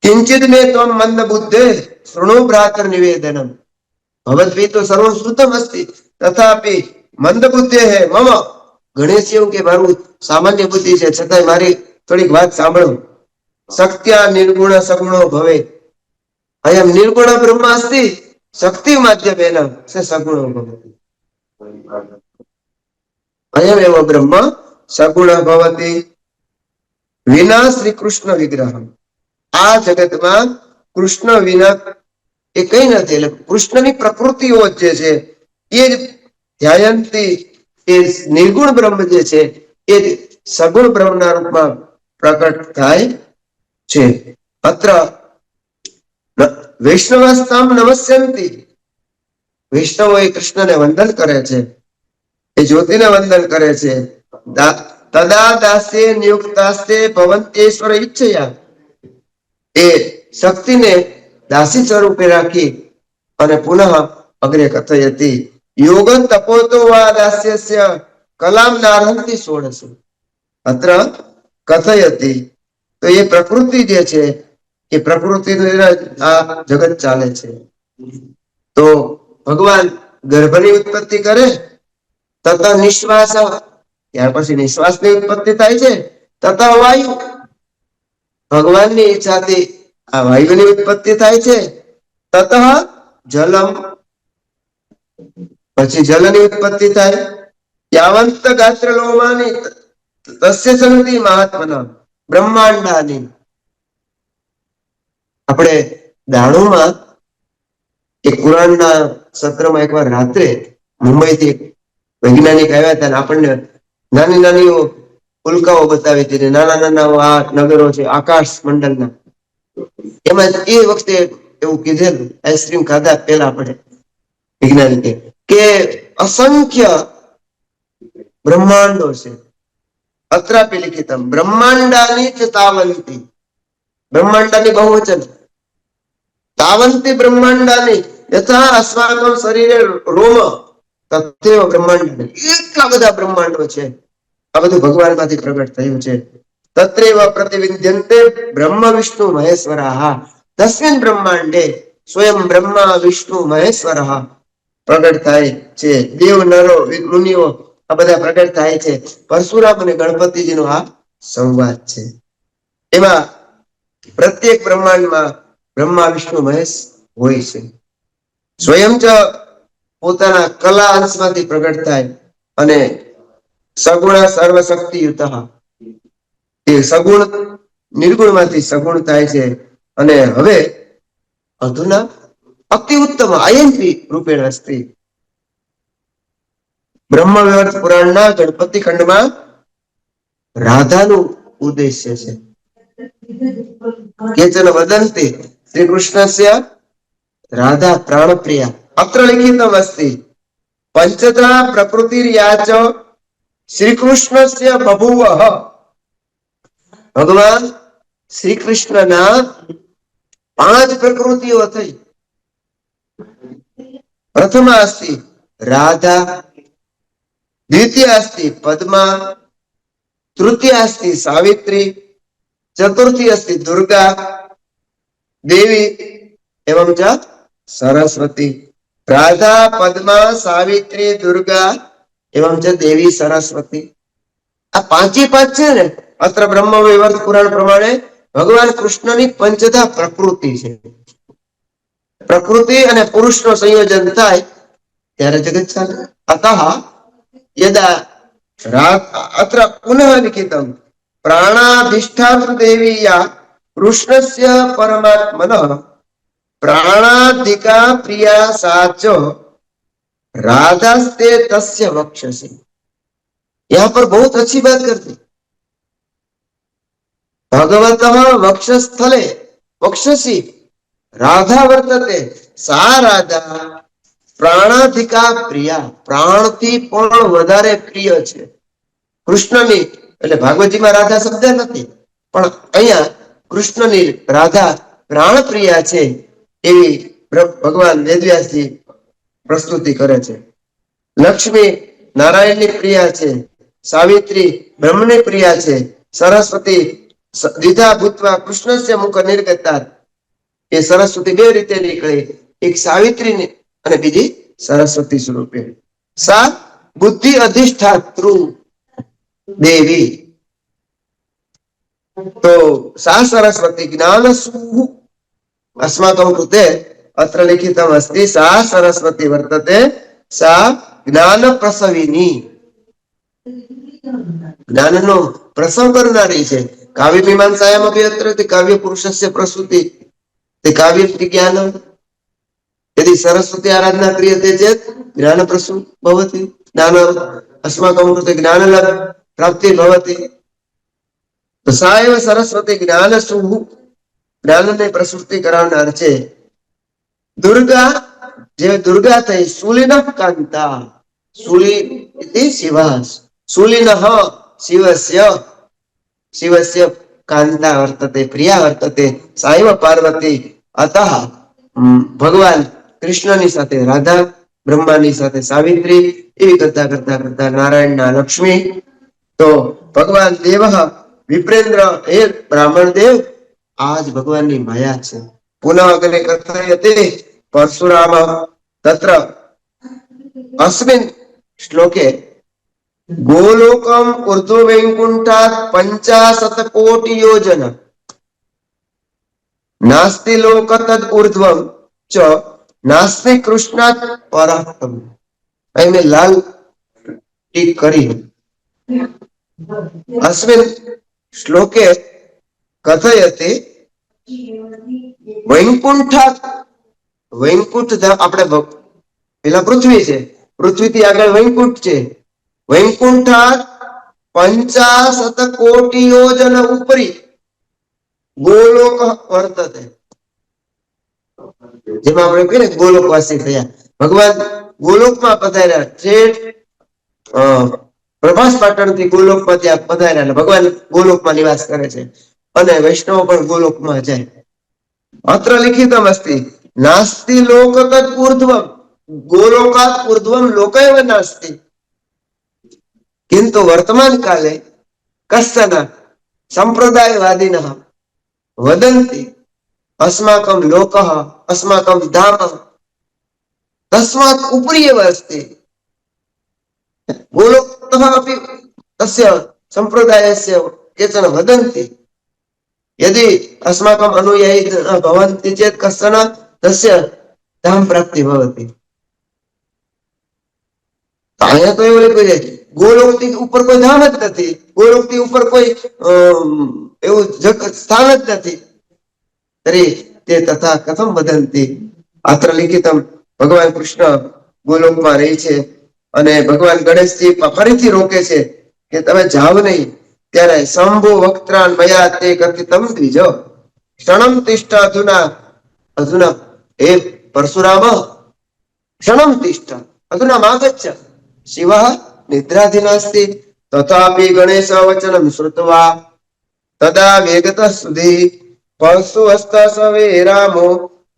કિંચિત મે ત્વમ મંદ બુદ્ધે શૃણુ ભ્રાતૃ નિવેદનમ. ભવદ્ભી તો સર્વં શ્રુતમ અસ્તિ તથાપિ મંદ બુદ્ધે હે મમ. ગણેશ એવું કે મારું સામાન્ય બુદ્ધિ છે, છતાંય મારી થોડીક વાત સાંભળો. શક્ત્યા નિર્ગુણ સગુણો ભવે. અયમ નિર્ગુણ બ્રહ્મ અસ્તિ શક્તિ માધ્યમેન સ સગુણો ભવતિ. અયમ એવ બ્રહ્મ સગુણ ભવતિ વિના શ્રી કૃષ્ણ વિગ્રહ. આ જગતમાં કૃષ્ણ વિના એ કઈ નથી. એટલે કૃષ્ણની પ્રકૃતિઓ જે છે એ જ ધ્યાયંતી એ નિર્ગુણ બ્રહ્મ જે છે એ સગુણ બ્રહ્મના રૂપમાં પ્રકટ થાય છે. અત્ર વૈષ્ણવસ્તામ નમસ્યંતિ. વૈષ્ણવો એ કૃષ્ણને વંદન કરે છે, એ જ્યોતિને વંદન કરે છે. તદા દાસ્ય નિયુક્તાસ્તે ભવંત્યેશ્વર ઈચ્છયા. એ શક્તિને દાસી સ્વરૂપે રાખી અને પુનઃ અગ્રે કથયતિ યોગ તપોતો વા દાસ્યસ્ય કલામ નારહંતિ ષોડશ. અત્ર કથયતિ. તો એ પ્રકૃતિ જે છે એ પ્રકૃતિ આ જગત ચાલે છે. તો ભગવાન ગર્ભની ઉત્પત્તિ કરે, તત નિશ્વાસ, ત્યાર પછી નિશ્વાસની ઉત્પત્તિ થાય છે. તત વાયુ, ભગવાનની ઈચ્છાથી આ વાયુની ઉત્પત્તિ થાય છે. તત જલમ, પછી જલની ઉત્પત્તિ થાય. યાવંત ગાત્ર લોમાની તસ્ય સંતિ મહાત્મના બ્રહ્માંડાની. આપણે દાણુમાં એક કુરાનના સત્રમાં એકવાર રાત્રે મુંબઈથી વૈજ્ઞાનિક આવ્યા હતા, આપણને નાની નાની ઉલ્કાઓ બતાવી હતી. નાના નાના આ નગરો છે આકાશ મંડળના. એમાં એ વખતે એવું કીધેલું, આઈસ્ક્રીમ ખાધા પેલા આપણે વૈજ્ઞાનિકે, કે અસંખ્ય બ્રહ્માંડો છે. અત્રાપી લિખિતમ બ્રહ્માંડાની ચ તાવંતી. બ્રહ્માંડાની બહુવચન. તાવંતી બ્રહ્માંડાની યથા અસ્માકમ શરીરે રોમ તથૈવ બ્રહ્માંડ. એટલા બધા બ્રહ્માંડો છે. આ બધું ભગવાનમાંથી પ્રગટ થયું છે. તત્રેવ પ્રતિવિદ્યન્તે બ્રહ્મ વિષ્ણુ મહેશ્વરાહ તસ્મિન બ્રહ્માંડે સ્વયં બ્રહ્મા વિષ્ણુ મહેશ્વર પ્રગટ થાય છે. દેવ નરો મુનિઓ આ બધા પ્રગટ થાય છે. પરશુરામ અને ગણપતિજીનો આ સંવાદ છે. એમાં પ્રત્યેક બ્રહ્માંડમાં બ્રહ્મા વિષ્ણુ મહેશ હોય છે. સ્વયં જ પોતાના કલા અંશમાંથી પ્રગટ થાય અને સગુણ સર્વશક્તિયુત એ સગુણ નિર્ગુણ માંથી સગુણ થાય છે. અને હવે અધુના અતિ ઉત્તમ આયંત્રી રૂપેણ અસ્તિ. બ્રહ્મ વિવર્ત પુરાણના ગણપતિ ખંડમાં રાધાનું ઉદ્દેશ્ય છે. કેચન વદંતી શ્રી કૃષ્ણસ્ય રાધા પ્રાણપ્રિયા અત્ર લિખિતમ અસ્તિ પંચતા પ્રકૃતિર્યાચ શ્રી કૃષ્ણસ્ય બભુવ. ભગવાન શ્રી કૃષ્ણના 5 પ્રકૃતિઓ થઈ. પ્રથમા અસ્તિ રાધા, દ્વિતીય અસ્તિ પદ્મા, તૃતીય અસ્તિ સાવિત્રી, ચતુર્થી અસ્તિ દુર્ગા દેવી एवं च सरस्वती. राधा पद्मा सावित्री दुर्गा एवं च देवी सरस्वती आ पांचे 5 છે ને. અત્ર બ્રહ્મ વૈવર્ત પુરાણ પ્રમાણે ભગવાન કૃષ્ણની પંચધા પ્રકૃતિ છે. પ્રકૃતિ અને પુરુષનો સંયોજન થાય ત્યારે જગત ચાલે. અતઃ યદા અત્ર પુનઃ લિખિતમ પ્રાણાધિષ્ઠાતૃ દેવીયા કૃષ્ણસ્ય પરમાત્મનઃ प्राणाधिका प्रिया साचो राधास्ते तस्य वक्षसि. यहाँ पर बहुत अच्छी बात करती. भगवतः वक्षस्थले वक्षसि राधा वर्तते. सा राधा प्राणाधिका प्रिया प्राणથી પણ વધારે પ્રિય છે કૃષ્ણની. એટલે ભાગવતજીમાં રાધા શબ્દ નથી પણ અહીંયા કૃષ્ણની રાધા પ્રાણ પ્રિયા છે એવી ભગવાન વેદવ્યાસજી પ્રસ્તુતિ કરે છે. લક્ષ્મી નારાયણની પ્રિયા છે, સાવિત્રી બ્રહ્મની પ્રિયા છે, સરસ્વતી દ્વિધા ભૂતવા કૃષ્ણસ્ય મુખ નિર્ગતા. એ સરસ્વતી 2 રીતે નીકળે, એક સાવિત્રી અને બીજી સરસ્વતી સ્વરૂપે. સા બુદ્ધિ અધિષ્ઠાતૃ દેવી. તો સા સરસ્વતી જ્ઞાન अस्माकं कृते अत्र लिखितम् अस्ति सा सरस्वती वर्तते सा ज्ञान प्रसविनी. ज्ञाननो प्रसव करनारी છે. काव्य मीमांसायामपि अत्र काव्य पुरुषस्य प्रसूति ते काव्य ज्ञान. यदि सरस्वती आराधना क्रियते चेत् ज्ञान प्रसूति भवति. ज्ञान अस्माकं कृते ज्ञान प्राप्ति भवति. तो सा एव सरस्वती ज्ञानसुः ज्ञानने प्रसूति करावनार છે. दुर्गा જે દુર્ગા થઈ શૂલિનઃ કાંતા. શૂલિ इति शिवः. शूलिनः शिवस्य शिवस्य कांता वर्तते प्रिया वर्तते सा एव पार्वती. अतः भगवान कृष्णની સાથે રાધા, બ્રહ્માની સાથે સાવિત્રી એવી કરતા કરતા કરતા નારાયણના લક્ષ્મી. તો ભગવાન દેવઃ વિપ્રેન્દ્ર એ બ્રાહ્મણ દેવ आज भगवान की माया है. पुनः अग्रे कथयते परशुराम तत्र अस्मिन् श्लोके गोलोकम ऊर्ध्व वैकुंठात् 50 कोटि योजन नास्ति लोक तद ऊर्ध्वम च नास्ति कृष्णात् पराक्तम. અહીં મેં લાલ ટીક કરી. अस्मिन् श्लोके कथयते વૈકુંઠ. વૈકુંઠ આપણે પેલા પૃથ્વી છે, પૃથ્વીથી આગળ વૈકુંઠ છે. વૈકુંઠાત 50 કોટિ યોજન ઉપરી ગોલોક વર્તતે. જેમાં આપણે કહીએ ને ગોલોકવાસી થયા. ભગવાન ગોલોકમાં પધાર્યા છે. પ્રભાસ પાટણથી ગોલોકમાં ત્યાં પધાર્યા એટલે ભગવાન ગોલોકમાં નિવાસ કરે છે. અને વૈષ્ણવ પણ ગોલોકમાં જાય. અત્ર લિખિતમ અસ્તિ નાસ્તિ લોક તદ ઊર્ધ્વમ ગોલોકાત ઊર્ધ્વમ લોકેવ નાસ્તિ. किन्तु वर्तमान काले कश्चन संप्रदायवादिनः वदन्ति अस्माकं लोकः अस्माकं धाम तस्मात् उपरि एव अस्ति। गोलोकतः अपि तस्य सम्प्रदायस्य केचन वदन्ति यदि अस्माकम् अनुयायी भवन्ति चेत् कश्चन तस्य धाम प्राप्ति भवति। અહીંયા તો એવું લખ્યું છે ગોલોકથી ઉપર કોઈ ધામ જ નથી, ગોલોકથી ઉપર કોઈ એવું સ્થાન જ નથી, તરી તે તથા કથમ વદંતી। અત્ર લિખિતમ ભગવાન કૃષ્ણ ગોલોકમાં રહે છે અને ભગવાન ગણેશજી ફરીથી રોકે છે કે તમે જાવ નહીં। ત્યારે શંભુ વક્ત્રાન મયા તે કથિતમ દ્વિજ ક્ષણમ તિષ્ઠ અધુના અધુના હે પરશુરામ ક્ષણમ તિષ્ઠ અધુના માગચ્છ शिवः निद्राधीनास्ति तथापि गणेश वचनं श्रुत्वा तदा वेगतः सुधी परशु हस्तसवे रामो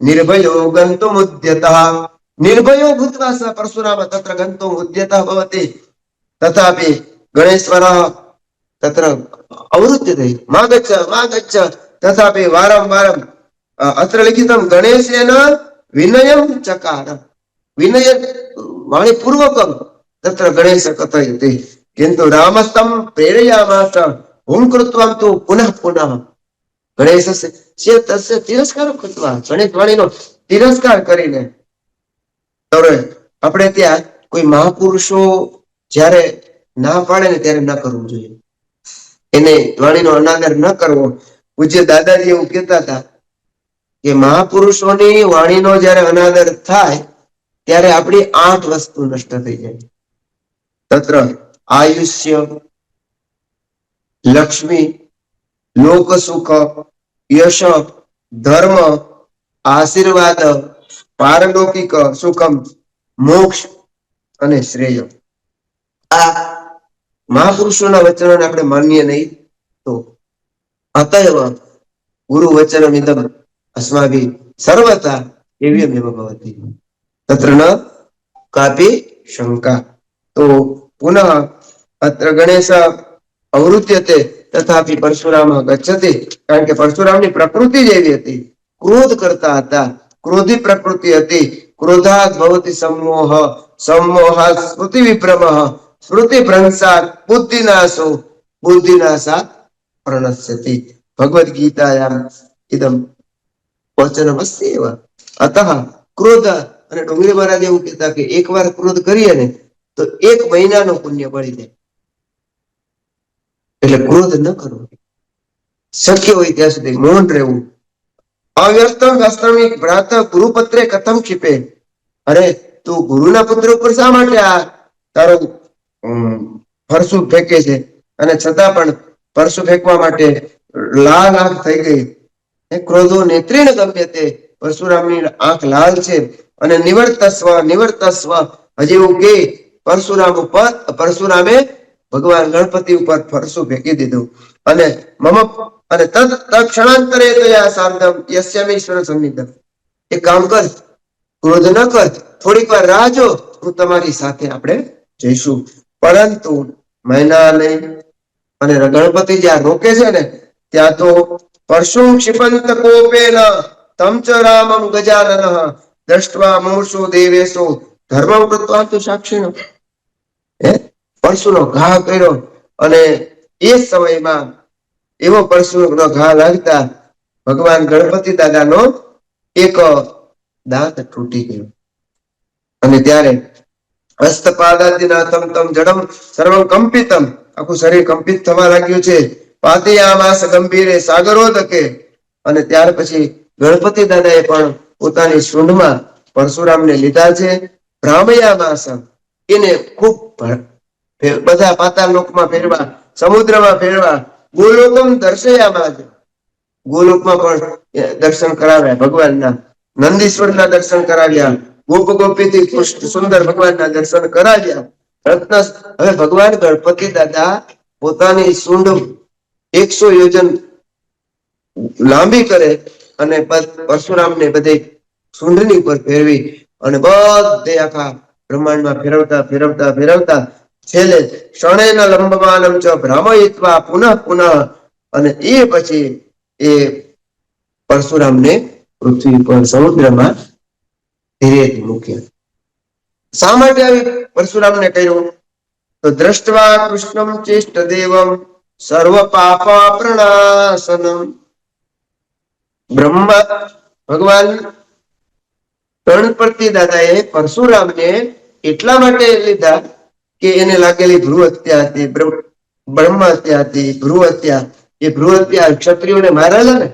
निर्भयो गन्तुमुद्यतः। निर्भयो भूत्वा स परशुराम तत्र गन्तुम् उद्यतः भवति। तथापि गणेश्वरः तत्र अवरुध्यते, मा गच्छ मा गच्छ। तथापि वारं वारं अत्र लिखितं गणेशेन विनयं चकार, विनय वाणीपूर्वकं तत्र गणेश कथयति, किन्तु रामस्तं प्रेरयामास हुं कृत्वा तु पुनः पुनः गणेशस्य तस्य तिरस्कारं कृत्वा गणेश वाणीनो तिरस्कार કરીને। હવે આપણે ત્યાં કોઈ મહાપુરુષો જ્યારે ના પાડે ને ત્યારે ન કરવું જોઈએ, એને વાણીનો અનાદર ન કરવો। પૂજ્ય દાદાજી એવું કહેતા હતા કે મહાપુરુષોની વાણીનો જ્યારે અનાદર થાય ત્યારે આપણી 8 વસ્તુ નષ્ટ થઈ જાય। तत्र आयुष्य, लक्ष्मी, लोक सुख, यश, धर्म, आशीर्वाद, पारलौकिक सुखम, मोक्ष અને શ્રેય। આ મહાપુરુષોના વચનોને આપણે માનીએ નહીં તો અતએવ ગુરુ વચનમિદમ अस्माभिः सर्वथा एवमेव भवति, तत्र न कापि शंका। तो पुनः अत्र गणेश अवरुध्यते तथापि परशुराम गच्छति, कारण के परशुरामनी प्रकृति जेवी हती, क्रोध करता हता, क्रोधी प्रकृति हती। क्रोधात् भवति सम्मोह, सम्मोहात् स्मृति विभ्रमः, स्मृति भ्रंशात् बुद्धिनाशो, बुद्धिनाशात् प्रणश्यति। भगवद गीतायाम् इदं वचनमस्ति एव। अतः क्रोध અને ડુંગરી મહારાજ એવું કહેતા કે એકવાર ક્રોધ કરીએ ને તો 1 મહિનાનો પુણ્ય મળી જાય, એટલે ક્રોધ ન કરવો, શક્ય હોય ત્યાં સુધી મૌન રહેવું। અવ્યસ્તમ વાસ્તવિક ભ્રાત ગુરુપત્રે કથમ ક્ષિપે, અરે તું ગુરુના પુત્ર ઉપર શા માટે આ તારો પરસુ ફેંકે છે? અને છતાં પણ પરસુ ફેંકવા માટે લાલ આંખ થઈ ગઈ। ક્રોધો નેત્રેણ ગમ્યતે, પરશુરામની આંખ લાલ છે। અને નિવર્તસ્વ નિવર્તસ્વ, હજી એવું કે પરશુરામે ભગવાન ગણપતિ ઉપર પરસુ ફેંકી દીધું। અને મમ અને તત્ક્ષણાંતરે તયા સાર્ધમ યસ્યમેશ્વર સન્નિધમ, એક કામ કર, ક્રોધ ન કર, થોડીક વાર રાહ જો, હું તમારી સાથે આપણે જઈશું। પરંતુ મહિના નહીં, અને ગણપતિ જ્યાં રોકે છે ને ત્યાં તો પરશુ ક્ષિપંત કોપેન તમ ચ રામમ ગજાનનઃ દ્રષ્ટવા મુમુર્ષુ દેવેશો ધર્મમ કૃત્વા તુ સાક્ષિણ। પરશુનો ઘા કર્યો અને એ સમયમાં એવો પરશુનો ઘા લાગતા ભગવાન ગણપતિ દાદાનો એક દાંત તૂટી ગયો। અને ત્યારે હસ્તપાદાદિનાથમ તમ જડમ સર્વમ કંપિતમ, આખું શરીર કંપિત થવા લાગ્યું છે। પાદયામાસ ગંભીરે સાગરોદકે, અને ત્યાર પછી ગણપતિ દાદાએ પણ પોતાની સૂંઢમાં પરશુરામને લીધા છે। ભ્રામયામાસ, એને ખૂબ બધા પાતાળ લોકમાં ફેરવા, સમુદ્રમાં ફેરવા, ગોલોકમ દર્શયામાસ, ગોલોકમાં પણ દર્શન કરાવ્યા ભગવાનના, નંદીશ્વરના દર્શન કરાવ્યા, ગોપ ગોપીથી સુંદર ભગવાનના દર્શન કરાવ્યા। હવે ભગવાન ગણપતિ દાદા પોતાની સૂંઢ 100 યોજન લાંબી કરે અને પરશુરામને બધે સૂંઢની ઉપર ફેરવી અને બધે આખા બ્રહ્માંડમાં ફેરવતા ફેરવતા ફેરવતા છેલ્લે ક્ષણેન લંબમાનમ ચ ભ્રમયિત્વા પુનઃ પુનઃ, અને એ પછી એ પરશુરામને પૃથ્વી પર સમુદ્રમાં ધીરેથી મૂક્યા. શા માટે આવી પરશુરામને કર્યું? તો દ્રષ્ટવા કૃષ્ણમ ચેષ્ટ દેવમ સર્વ પાપા પ્રણાશનમ. બ્રહ્મા ભગવાન ગણપતિ દાદાએ પરશુરામને એટલા માટે લીધા કે એને લાગેલી ભ્રુ હત્યા હતી, બ્રહ્મ હત્યા હતી, ભ્રુ હત્યા. એ ભ્રુ હત્યા ક્ષત્રિયોને મારેલા ને,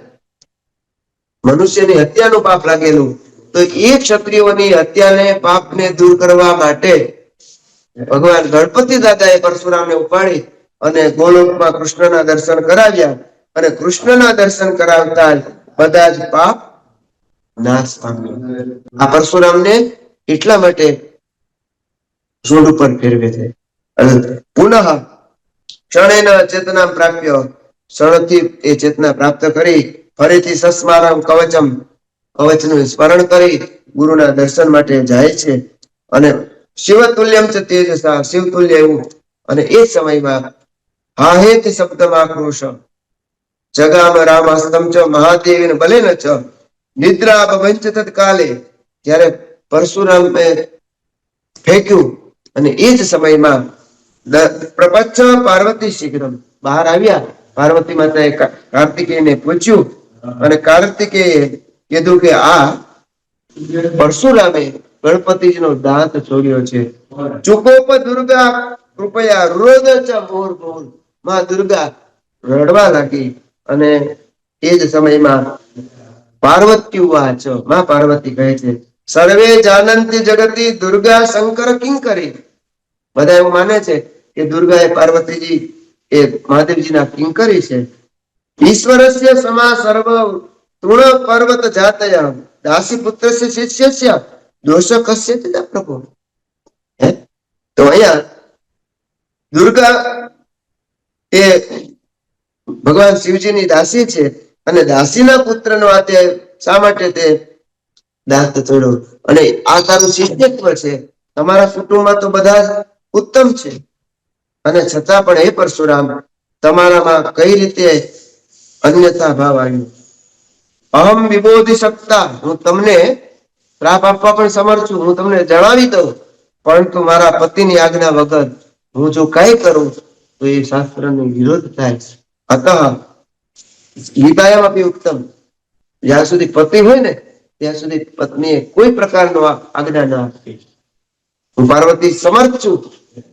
મનુષ્યની હત્યાનું પાપ લાગેલું. તો એ ક્ષત્રિયોની હત્યાને પાપને દૂર કરવા માટે ભગવાન ગણપતિ દાદાએ પરશુરામને ઉપાડી અને ગોલોકમાં કૃષ્ણના દર્શન કરાવ્યા. અને કૃષ્ણના દર્શન કરાવતા બધા જ પાપ નાશ પામ્યો. આ પરશુરામને એટલા માટે જોડ ઉપર ફેરવે છે. પુનઃ ક્ષણેન ચેતના પ્રાપ્ય, ક્ષણથી એ ચેતના પ્રાપ્ત કરી ફરીથી સસ્મારમ કવચમ, કવચનું સ્મરણ કરી ગુરુના દર્શન માટે જાય છે. અને શિવતુલ્યમ ચ તેજસા, શિવતુલ્ય એવું. અને એ સમયમાં હાહેત શબ્દમાં આક્રોશ જગામ રામાસ્તમ ચ મહાદેવીન બલેન ચ નિદ્રા ભવંચ તત્કાલે, જ્યારે પરશુરામે ફેંક્યું અને એ જ સમયમાં પ્રપંચ પાર્વતી શીઘ્રમ, બહાર આવ્યા. પાર્વતી માતાએ કાર્તિકેયને પૂછ્યું અને કાર્તિકેયે કીધું કે આ પરશુરામે ગણપતિજીનો દાંત છોડ્યો છે. ચુકોપ દુર્ગા કૃપયા રોદ ચ મોર મોર, માં દુર્ગા રડવા લાગી. અને એ જ સમયમાં પાર્વતી વાચ, માં પાર્વતી કહે છે સર્વે જાનંતી જગતી દુર્ગા શંકર કિંકરી. બધા એવું માને છે કે દુર્ગા એ પાર્વતીજી એ મહાદેવજીના કિંકરી છે. ઈશ્વરસ્ય સમા સર્વ તૃણ પર્વત જાતય દાસી પુત્રસ્ય શિષ્યસ્ય દોષ કસ્ય ચ પ્રભુ. તો અહીંયા દુર્ગા એ ભગવાન શિવજીની દાસી છે અને દાસીના પુત્રનો આ શા માટે તે દાંત તોડ્યો? અને આ તારું શિષ્યત્વ છે, તમારા કુટુંબમાં તો બધા ઉત્તમ છે, અને છતાં પણ હે પરશુરામ તમારામાં કઈ રીતે અન્યથા ભાવ આવ્યો? અહમ વિબોધિ સત્તા, હું તમને શ્રાપ આપવા પણ સમર્થ છું, હું તમને જણાવી દઉં, પરંતુ મારા પતિની આજ્ઞા વગર હું જો કઈ કરું તો એ શાસ્ત્રનો વિરોધ થાય. અતઃ ગીતાયામ અપી ઉત્તમ, જ્યાં સુધી પતિ હોય ને ત્યાં સુધી પત્નીએ કોઈ પ્રકારનો આજ્ઞા ના આપવી. હું પાર્વતી સમર્થ છું,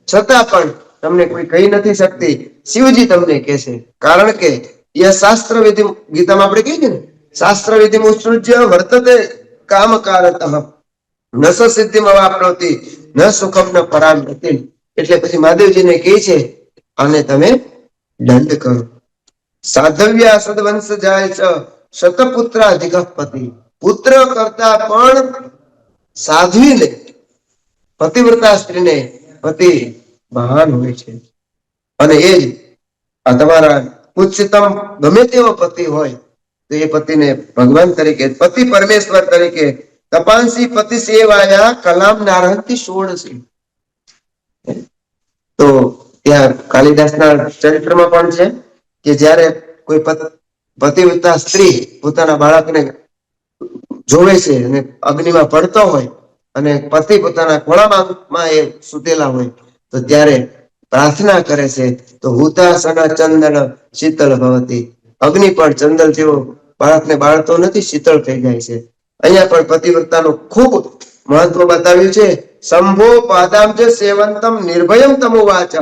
છતાં પણ તમને કોઈ કહી નથી શકતી, શિવજી તમને કહે છે. કારણ કે એ શાસ્ત્ર વિધિ, ગીતામાં આપણે કહીએ ને શાસ્ત્ર વિધિ ઉત્સૃજ્ય વર્તતે કામકારતઃ ન સિદ્ધિમ અવાપ્નોતિ ન સુખમ ન પરામ ગતિ. એટલે પછી મહાદેવજીને કહે છે અને તમે દંડ કરો. સાધવ્યા સદવંશ જાય છે શતપુત્ર અધિકપતિ, પુત્ર કરતા પણ સાધ્વીને પતિવ્રતા સ્ત્રીને પતિ મહાન હોય છે. અને એ જ આ તમારા ઉચ્ચતમ ગમે તેવો પતિ હોય તો એ પતિને ભગવાન તરીકે, પતિ પરમેશ્વર તરીકે તપાંસી પતિ સેવાયા કલામ નારંતી ષોડશી. તો ત્યાં કાલિદાસના ચરિત્રમાં પણ છે કે જ્યારે કોઈ પતિવ્રતા સ્ત્રી પોતાના બાળકને જોવે છે અને અગ્નિમાં પડતો હોય અને પતિ પોતાના ખોળામાં એ સુતેલા હોય તો ત્યારે પ્રાર્થના કરે છે તો હુતાસન ચંદન શીતળ ભવતી, અગ્નિ પણ ચંદન જેવો બાળકને બાળતો નથી, શીતળ થઈ જાય છે. અહીંયા પણ પતિવ્રતાનું ખૂબ મહત્વ બતાવ્યું છે. શંભો પાદાબ્જ સેવંતમ નિર્ભયમ તમોવાચ.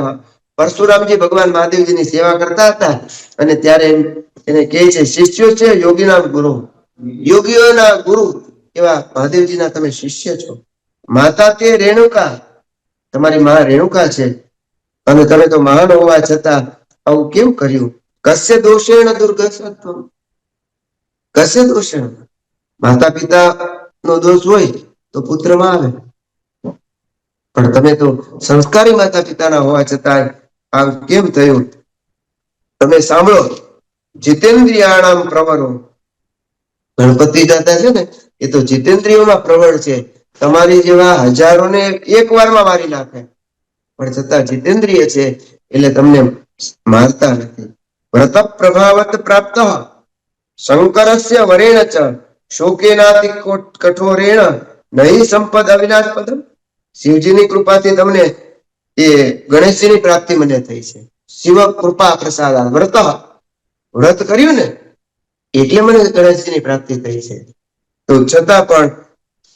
પરશુરામજી ભગવાન મહાદેવજીની સેવા કરતા હતા અને ત્યારે એને કહે છે શિષ્યો છે યોગીના ગુરુ, યોગીઓના ગુરુ એવા મહાદેવજીના તમે શિષ્ય છો. માતા તે રેણુકા, તમારી માં રેણુકા છે અને તમે તો મહાન હોવા છતાં આવું કેમ કર્યું? કસ્ય દોષેણ દુર્ગસત્વમ, કસ્ય દોષેણ, માતા પિતા નો દોષ હોય તો પુત્રમાં આવે, પણ તમે તો સંસ્કારી માતા પિતાના હોવા છતાં આમ કેમ થયું? તમે સાંભળો, જીતેન્દ્રિયાણામ પ્રવરો, ગણપતિ દાદા છે ને એ તો જીતેન્દ્રિયોમાં પ્રવર છે. તમારી જેવા હજારોને એક વારમાં મારી નાખે, પણ છતાં જીતેન્દ્રિય છે એટલે તમને મારતા નથી. વ્રત પ્રભાવત પ્રાપ્ત, શંકરસ્ય વરેણ ચ શોકેનાતિ કઠોરેણ નહીં સંપદ અવિનાશ પદમ. શિવજીની કૃપાથી તમને એ ગણેશજીની પ્રાપ્તિ મને થઈ છે. શિવ કૃપા પ્રસાદ વ્રત, વ્રત કર્યું ને એટલે મને ગણેશજીની પ્રાપ્તિ થઈ છે. તો છતાં પણ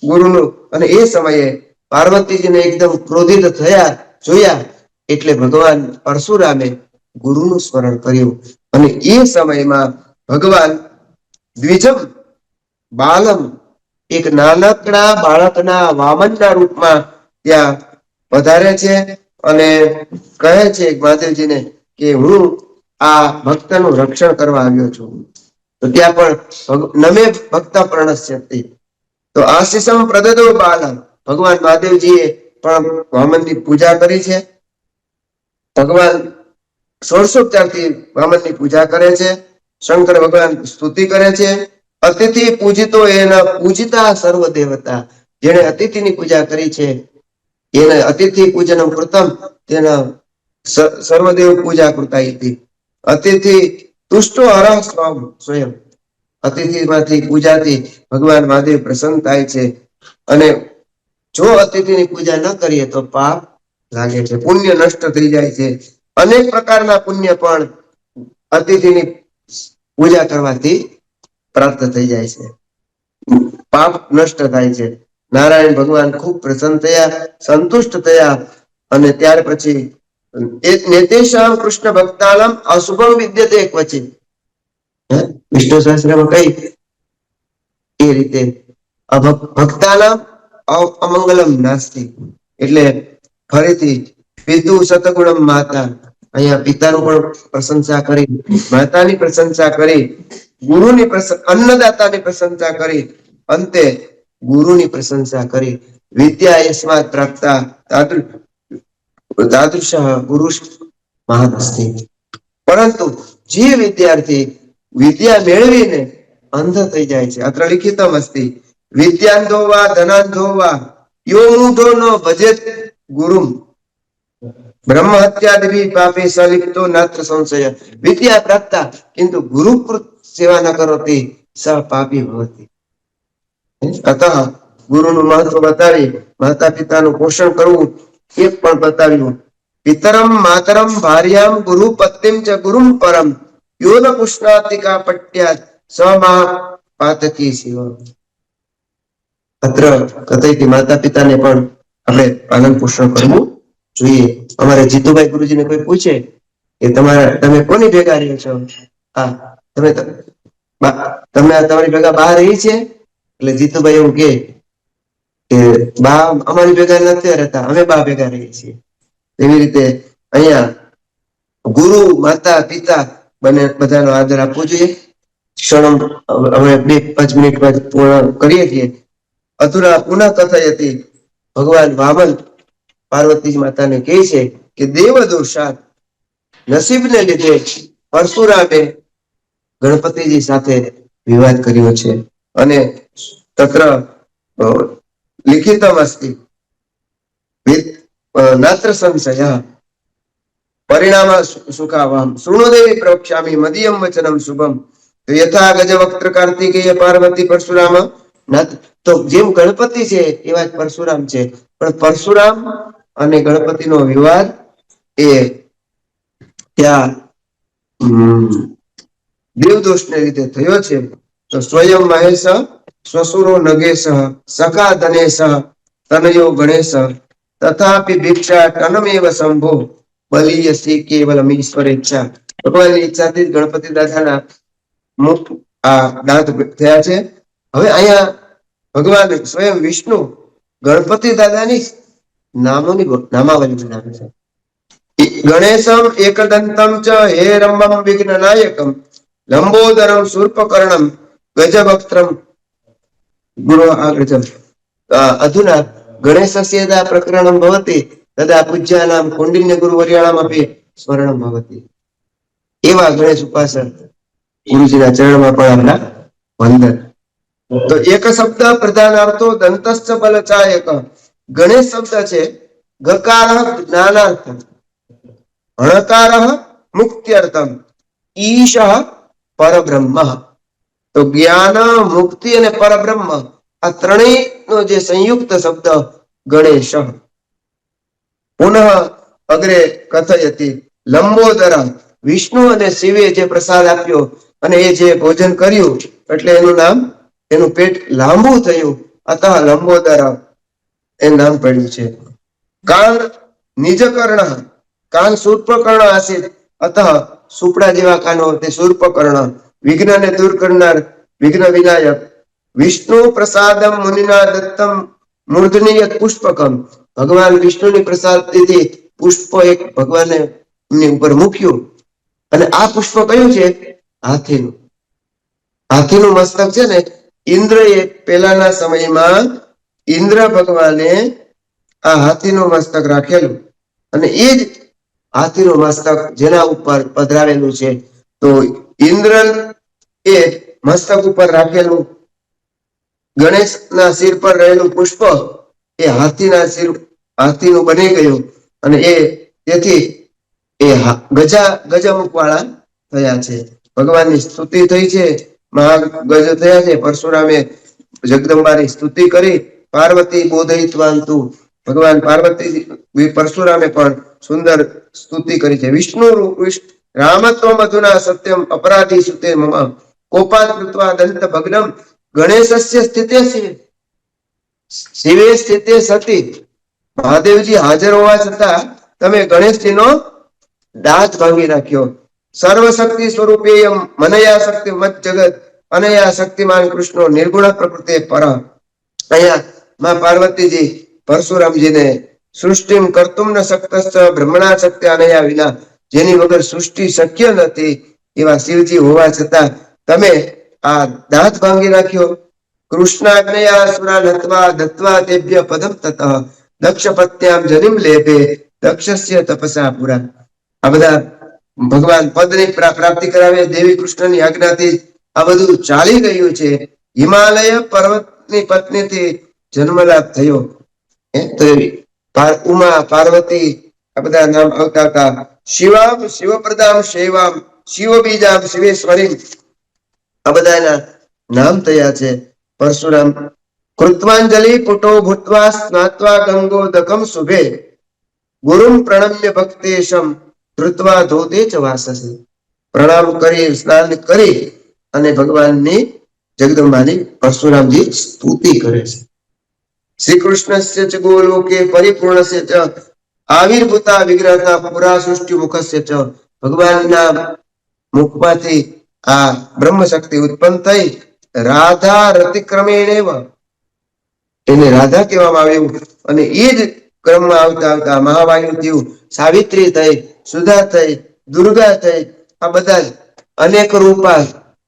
ગુરુનું, અને એ સમયે પાર્વતીજીને એકદમ ક્રોધિત થયા જોયા એટલે ભગવાન પરશુરામે ગુરુનું સ્મરણ કર્યું. અને એ સમયમાં ભગવાન દ્વિજમ બાલમ, એક નાનકડા બાળકના વામનના રૂપમાં ત્યાં પધારે છે અને કહે છે મહાદેવજીને કે હું આ ભક્તનું રક્ષણ કરવા આવ્યો છું. તો ત્યાં પણ નમે ભક્ત પ્રણશ્યતિ, તો આશીષમ પ્રદદો બાલમ, ભગવાન મહાદેવજીએ પણ વામનની પૂજા કરી છે. ભગવાન ષોડશોપચારથી વામનની પૂજા કરે છે. શંકર ભગવાન સ્તુતિ કરે છે. અતિથિ પૂજિતો એના પૂજિતા સર્વ દેવતા, જેને અતિથિની પૂજા કરી છે એને અતિથિ પૂજનમ કૃતમ, તેના સર્વદેવ પૂજા કૃતા હતી. અતિથિ તુષ્ટો હરઃ સ્વયં, અતિથિમાંથી પૂજાથી ભગવાન મહાદેવ પ્રસન્ન થાય છે. અને જો અતિથિની પૂજા ન કરીએ તો પાપ લાગે છે, પુણ્ય નષ્ટ થઈ જાય છે. અનેક પ્રકારના પુણ્ય પણ અતિથિની પૂજા કરવાથી પ્રાપ્ત થઈ જાય છે, પાપ નષ્ટ થાય છે. નારાયણ ભગવાન ખૂબ પ્રસન્ન થયા, સંતુષ્ટ થયા. અને ત્યાર પછી નેતેશામ કૃષ્ણ ભક્તાલમ અશુભમ વિદ્યતે ક્વચિત, વિષ્ણુ સહસ્ત્રમાં કઈ એ રીતે ભક્તાના અમંગલમ નાસ્તિ, એટલે ફરીથી પિતુ સતગુણમ માતા, અહીંયા પિતાનું પણ પ્રશંસા કરી, માતાની પ્રશંસા કરી, ગુરુની અન્નદાતાની પ્રશંસા કરી, અંતે ગુરુની પ્રશંસા કરી. વિદ્યા યસ્માત પ્રાપ્તા તાદૃશ ગુરુ મહાન અસ્તિ. પરંતુ જે વિદ્યાર્થી વિદ્યા મેળવીને અંધ થઈ જાય છે, અત્ર લિખિતમ અસ્તિ વિદ્યાંધો વા ધનાંધો વા યો મૂઢો ન ભજેત ગુરુમ બ્રહ્મ હત્યાદિ પાપે સલિપ્તો નાત્ર સંશય. વિદ્યા પ્રાપ્તા કિંતુ ગુરુકૃત સેવા ન કરોતિ સ પાપી ભવતિ. અતઃ ગુરુનું મહત્વ બતાવી, માતા પિતાનું પોષણ કરવું એ પણ બતાવ્યું. પિતરમ માતરમ ભાર્યામ ગુરુ પત્નીમ ચ ગુરુમ પરમ યો ન પુષ્ણાતિકા પટ્યાત સમા પાતકી શિવ. અત્ર કથયથી માતા પિતાને પણ આપણે પાલન પોષણ કરવું જોઈએ. અમારે જીતુભાઈ ગુરુજીને કોઈ પૂછે કે તમે કોની ભેગા રહ્યો છો, હા તમે તમારી ભેગા બહાર રહી છે, એટલે જીતુભાઈ એવું કે બા અમારી ભેગા નથી રહેતા, અમે બા ભેગા રહીએ છીએ. એવી રીતે અહીંયા ગુરુ માતા પિતા બંને બધાનો આદર આપવો જોઈએ. ક્ષણ અમે 2-5 મિનિટ બાદ પૂર્ણ કરીએ છીએ. અધુરા પુનઃ કથયતી, ભગવાન વામન પાર્વતી માતાને કહે છે કે દેવ દોષાત, નસીબને લીધે પરશુરામે ગણપતિજી સાથે વિવાદ કર્યો છે. અને તત્ર લિખિતમ અસ્તિ નાત્ર સંશય પરિણામ સુખાવામ શૃણુદેવી પ્રવક્ષ્યામિ મદીયમ વચનમ શુભમ. યથા ગજવક્ત્ર કાર્તિકેય પાર્વતી પરશુરામ, તો જેમ ગણપતિ છે એવા જ પરશુરામ છે. પણ પરશુરામ અને ગણપતિનો વિવાદ એ ત્યાં દેવદોષને લીધે થયો છે. તો સ્વયં મહેશ સ્વસુરો નગેશ સખા ધનેશ તનયો ગણેશ તથાપિ ભિક્ષા ટનમેવ શંભો બલિયસી કેવલમ ઈશ્વર ઈચ્છા. ભગવાનની ઈચ્છાથી જ ગણપતિ દાદાના મુખ આ દાંત થયા છે. હવે અહીંયા ભગવાન સ્વયં વિષ્ણુ ગણપતિ દાદાની નામાવલી બનાવે છે. ગણેશમ એકદંતમ ચ હેરંબમ વિઘ્ન નાયકમ લંબોદરમ શૂર્પકર્ણમ ગજવક્ત્રમ ગુરુ આગળ અધુના ગણેશસ્ય યદા પ્રકરણમ ભવતિ તદા પૂજ્યાનામ કૌંડિન્ય ગુરુવર્યાણામપી સ્મરણમ ભવતિ. એવા ગણેશ ઉપાસક ગુરુજીના ચરણમાં પણ આપણા વંદન. તો એક શબ્દ પ્રધાનાર્થો દંતસ્ચ બલચાયક. ગણેશ શબ્દ છે ગકાર જ્ઞાનાર્થ, હણકાર મુક્ત્યર્થમ, ઈશ પરબ્રહ્મ. તો જ્ઞાન, મુક્તિ અને પરબ્રહ્મ આ ત્રણેયનો જે સંયુક્ત શબ્દ ગણેશ. પુનઃ અગ્રે કથયતિ લંબોદર, વિષ્ણુ અને શિવે જે પ્રસાદ આપ્યો અને એ જે ભોજન કર્યું એટલે એનું નામ, એનું પેટ લાંબુ થયું, અતઃ લંબોદર એ નામ પડ્યું છે. કાન નિજકર્ણ, કાન શૂર્પકર્ણ આસિત, અતઃ સુપડા જેવા કાનો તે શૂર્પકર્ણ. વિઘ્નને દૂર કરનાર વિઘ્ન વિનાયક. વિષ્ણુ પ્રસાદમ મુનિના દત્તમ મૂર્ધનિયત પુષ્પકમ, ભગવાન વિષ્ણુની પ્રસાદથી પુષ્પ એક ભગવાને ની ઉપર મૂક્યું અને આ પુષ્પ કયું છે? હાથીનું. હાથીનું મસ્તક છે ને, ઇન્દ્રએ પહેલાના સમયમાં ઇન્દ્ર ભગવાને આ હાથીનું મસ્તક રાખેલું અને એ જ હાથીનું મસ્તક જેના ઉપર પધરાવેલું છે. તો ઇન્દ્ર એ મસ્તક ઉપર રાખેલું ગણેશના શિર પર રહેલું પુષ્પ એ હાથીનું બની ગયું અને એ તેથી એ ગજમુખ વાળા થયા છે. ભગવાનની સ્તુતિ થઈ છે, મહાગજ થયા છે. પરશુરામે જગદંબાની સ્તુતિ કરી. પાર્વતી બોધયિત્વાંતુ, ભગવાન પાર્વતી પરશુરામે પણ સુંદર સ્તુતિ કરી છે. વિષ્ણુ રામત્વ મધુના સત્યમ અપરાધી સુતે મમ કોપાત કૃત્વા દંત ભગ્નમ ગણેશસ્ય સ્થિતે શિવે સ્થિતે સતી. મહાદેવજી હાજર હોવા છતાં તમે ગણેશજીનો દાંત ભાંગી નાખ્યો. સર્વશક્તિ સ્વરૂપેયમ મનયા શક્તિ મત જગત અનયા શક્તિમાન કૃષ્ણો નિર્ગુણ પ્રકૃતિ પર. અહીંયા માં પાર્વતીજી પરશુરામજીને સૃષ્ટિ કર્તુમ ન શક્તશ્ચ બ્રહ્મણા શક્તિ અનયા વિના, જેની વગર સૃષ્ટિ શક્ય નથી એવા શિવજી હોવા છતાં તમે આ દાંત ભાંગી નાખ્યો. કૃષ્ણાજ્ઞયા સુરા નત્વા દત્વા તેભ્ય પદમ તતઃ દક્ષ પત્યામ જનિમ લેભે દક્ષસ્ય તપસા પુરા. આ બધા ભગવાન પદની પ્રાપ્તિ કરાવે દેવી કૃષ્ણની આજ્ઞાથી આ બધું ચાલી ગયું છે. હિમાલય પર્વતની પત્નીથી જન્મલાભ થયો. તો ઉમા પાર્વતી આ બધા નામ આવતા હતા. શિવામ શિવપ્રદામ શૈવામ શિવ બીજામ શિવેશ્વરી, આ બધાના નામ થયા છે. પરશુરામ કૃત્વાંજલિ પુટો ભૂત્વા સ્નાત્વા ગંગોદકમ શુભે ગુરુમ પ્રણમ્ય ભક્તેશમ ધૃત્વા ધોતે ચ વાસસે. પ્રણામ કરી સ્નાન કરી અને ભગવાનની જગદંબાની પરશુરામજી સ્તુતિ કરે છે. શ્રી કૃષ્ણસ્ય ચ ગોલોકે પરિપૂર્ણસ્ય ચ આવિર્ભૂતા વિગ્રહતા પુરા સૃષ્ટિ મુખસ્ય ચ. ભગવાનના મુખમાંથી આ બ્રહ્મ શક્તિ ઉત્પન્ન થઈ. રાધા રતિક્રમેણેવ, એને રાધા કહેવામાં આવ્યું અને એ જ ક્રમમાં આવતા આવતા મહાવાયુ થયું, સાવિત્રી થઈ, સુધા થઈ, દુર્ગા થઈ. આ બધા અનેક રૂપા,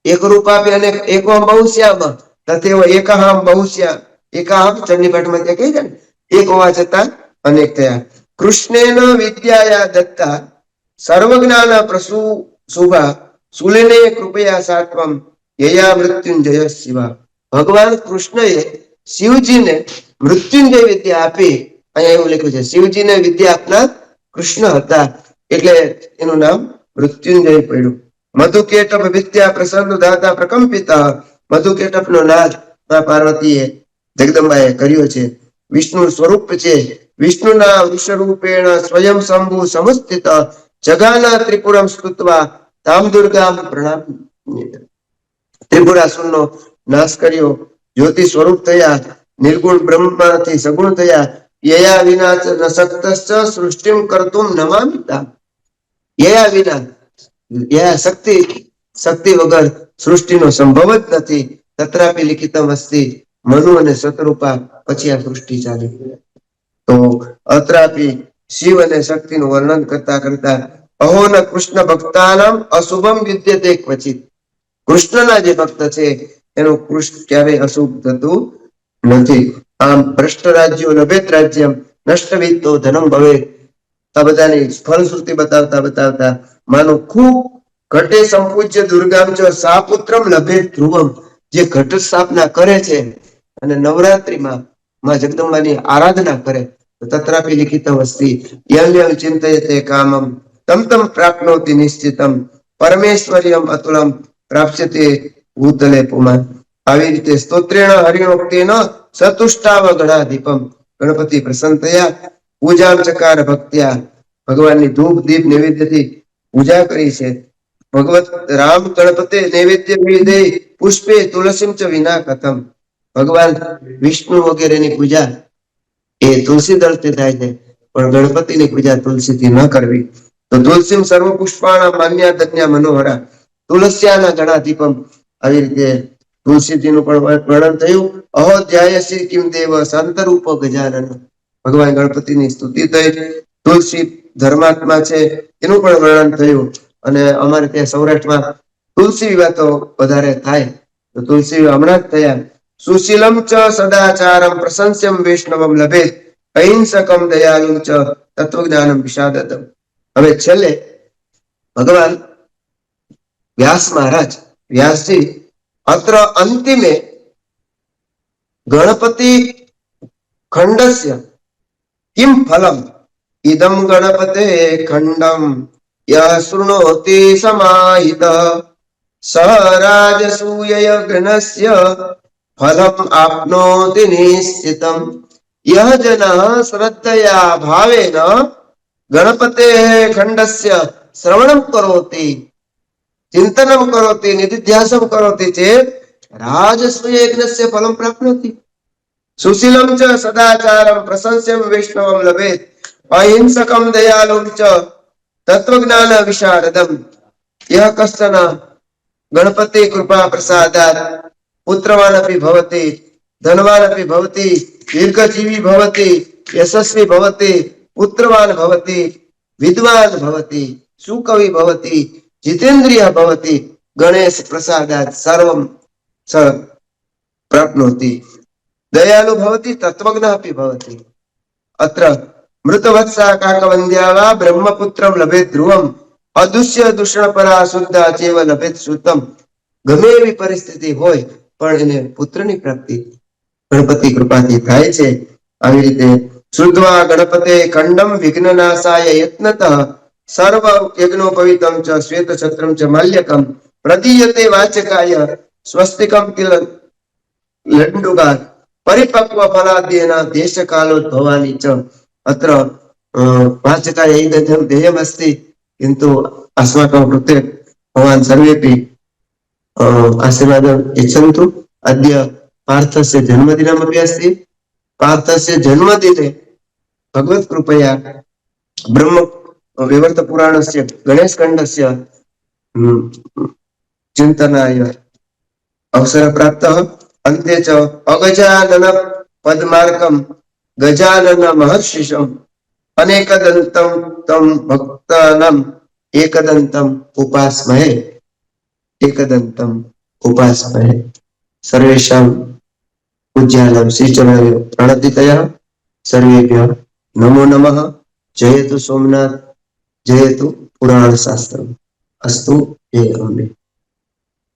એક રૂપાપી અનેક એકોમ બહુશ્યામ તથેવ એકહામ બહુશ્યામ. એકાહમ ચંડીપાઠમાં ત્યાં કહી છે ને, એક હોવા છતાં અનેક થયા. કૃષ્ણેન વિદ્યાયા દત્તા સર્વજ્ઞાન પ્રસુ શુભા સુલેને કૃપયા સાત્વમ યયા મૃત્યુંજય શિવા. ભગવાન કૃષ્ણએ શિવજીને મૃત્યુંજય વિદ્યા આપી. અહીંયા એવું લખ્યું છે શિવજીને વિદ્યા આપનાર કૃષ્ણ હતા એટલે એનું નામ મૃત્યુંજય પડ્યું. મધુકેટપ વિદ્યા પ્રસન્ન દાતા પ્રકંપિતા. મધુકેટપનો નાદ માં પાર્વતીએ જગદંબાએ કર્યો છે. વિષ્ણુ સ્વરૂપ છે. વિષ્ણુના વૃષરૂપેણ સ્વયં શંભુ સમુસ્થિત જગાના ત્રિપુરમ સ્તુત્વા તામ દુર્ગામ પ્રણામ. ત્રિપુરાસુરનો નાશ કર્યો, જ્યોતિ સ્વરૂપ થયા, નિર્ગુણ બ્રહ્મમાંથી સગુણ થયા. યયા વિના ન શક્તશ્ચ સૃષ્ટિમ કર્તુમ નમામિતા. યયા વિના, યયા શક્તિ વગર સૃષ્ટિનો સંભવ જ નથી. તત્રાપી લિખિતમ અસ્તિ મનુ અને શતરૂપા, પછી આ સૃષ્ટિ ચાલી. તો અત્રાપી શિવ અને શક્તિનું વર્ણન કરતા કરતા અહો ન કૃષ્ણ ભક્તાનામ અશુભમ વિદ્યતે ક્વચિત. કૃષ્ણના જે ભક્ત છે એનું કૃષ્ણ ક્યારેય અશુભ થતું નથી. આમ ભ્રષ્ટ રાજ્યો લભેત રાજ્યમ નષ્ટ વિત્તો ધનમ ભવે. આ બધાની ફલશ્રુતિ બતાવતા બતાવતા માનું ખૂબ ઘટે સંપૂજ્ય દુર્ગામ ચ સાપુત્રમ લભેત ધ્રુવમ. જે ઘટ સ્થાપના કરે છે અને નવરાત્રીમાં માં જગદંબાની આરાધના કરે તો તત્રાપી લિખિતમ અસ્તિ યમ યમ ચિંતયતે કામમ તમ તમ પ્રાપ્નોતિ નિશ્ચિતમ પરમેશ્વર્યમ અતુલમ પ્રાપ્સ્યતે ભૂતલે પુમાન. આવી રીતે સ્તોત્રેણ હરિણોક્તેન ચતુષ્ટાવ ગણાધિપમ. ગણપતિ પ્રસન્ન થયા, પૂજા ચકાર ભક્ત્યા, ભગવાનની ધૂપ દીપ નૈવેદ્યથી પૂજા કરી છે. ભગવત રામ ગણપતે નૈવેદ્ય વિદે પુષ્પે તુલસીમ ચ વિના કથમ. ભગવાન વિષ્ણુ વગેરેની પૂજા એ તુલસી દળથી થાય છે, પણ ગણપતિની પૂજા તુલસીથી ન કરવી. તો તુલસીમ સર્વ પુષ્પાણા માન્યા ધન્યા મનોહરા. તુલસ્યાના ગણાધિપમ. આવી રીતે તુલસીજીનું પણ વર્ણન થયું. અહોધ્યાયસી કિમ દેવ સંતરૂપ ગજાનન. ભગવાન ગણપતિની સ્તુતિ થઈ. તુલસી ધર્માત્મા છે એનું પણ વર્ણન થયું. અને અમારે ત્યાં સૌરાષ્ટ્રમાં તુલસી વાતો વધારે થાય, તો તુલસી હમણાં જ થયા. સુશીલમ ચ સદાચારમ પ્રશંસ્યમ વૈષ્ણવમ લભેત અહિંસકમ દયાલુમ ચ તત્વજ્ઞાનમ વિષાદતમ. હવે છેલ્લે ભગવાન વ્યાસ મહારાજ, વ્યાસજી અત્ર અંતિમે ગણપતિ ખંડસ્ય કિમ ફલમ ઇદમ ગણપતે ખંડમ યહ શૃણોતિ સમાહિત સહ રાજસૂયયજ્ઞસ્ય ફલમ આપનોતિ નિશ્ચિતમ. યહ જનઃ શ્રદ્ધયા ભાવેન ગણપતે ખંડસ્ય શ્રવણમ કરોતિ ચિંતનમ કરોતિ નિધિધ્યાસમ કરોતિ ચેત રાજસૂયયજ્ઞસ્ય ફલમ પ્રાપ્નોતિ. સુશીલમ ચ સદાચારમ પ્રશંસ્યમ વૈષ્ણવમ લભેત અહિંસકમ દયાલુમ ચ તત્વજ્ઞાન વિશારદમ. યહ કશ્ચન ગણપતિ કૃપા પ્રસાદાત પુત્રવાન અપી ભવતિ ધનવાન અપી ભવતિ દીર્ઘજીવી ભવતિ યશસ્વી ભવતિ પુત્રવાન ભવતિ વિદ્વાન ભવતિ સુકવિ ભવતિ જીતેન્દ્રિય ભવતિ ગણેશ પ્રસાદાત સર્વમ સ પ્રાપ્નોતિ. દયાલુ ભવતિ તત્વજ્ઞ અપી ભવતિ. અત્ર મૃતવત્સા કાકવંદ્યા વા બ્રહ્મપુત્રમ લભેત ધ્રુવમ અદુષ્ય દૂષણપરા શુદ્ધા ચેવ લભેત સુતમ. ગમે એવી પરિસ્થિતિ હોય પણ એને પુત્રની પ્રાપ્તિ ગણપતિ કૃપાથી થાય છે. આવી રીતે શુદ્ધવા ગણપતે ખંડમ વિઘ્નનાશાય યત્નતઃ સર્વ યજ્ઞોપવિતમ ચ શ્વેત છત્રમ ચ માલ્યકમ પ્રદીયતે વાચકાય સ્વસ્તિકમ કિલ લંડુગા પરિપક્વ ફલાદ્યેન દેશકાલોદ્ભવાની ચ. અત્ર વાચકાય ઈદધ્યમ ધ્યેયમસ્તિ किन्तु अस्माकं कृते भवान् सर्वेपि आशीर्वादम् यच्छन्तु. अद्य पार्थस्य जन्मदिनमपि अस्ति. पार्थस्य जन्मदिने भगवत्कृपया ब्रह्म विवर्तपुराणस्य गणेशखण्डस्य चिन्तनाय अवसरः प्राप्तः. अन्ते च अगजानन पद्मार्कं गजानन महर्षिशम् अनेकदन्तं तं भक्तानां एकदन्तं उपास्महे. एकदन्तं उपास्महे. सर्वेषां पूज्यानां श्रीचरणयोः प्रणतितयः सर्वेभ्यः नमो नमः. जयतु सोमनाथ, जयतु पुराणशास्त्रम्. अस्तु. जय अम्बे.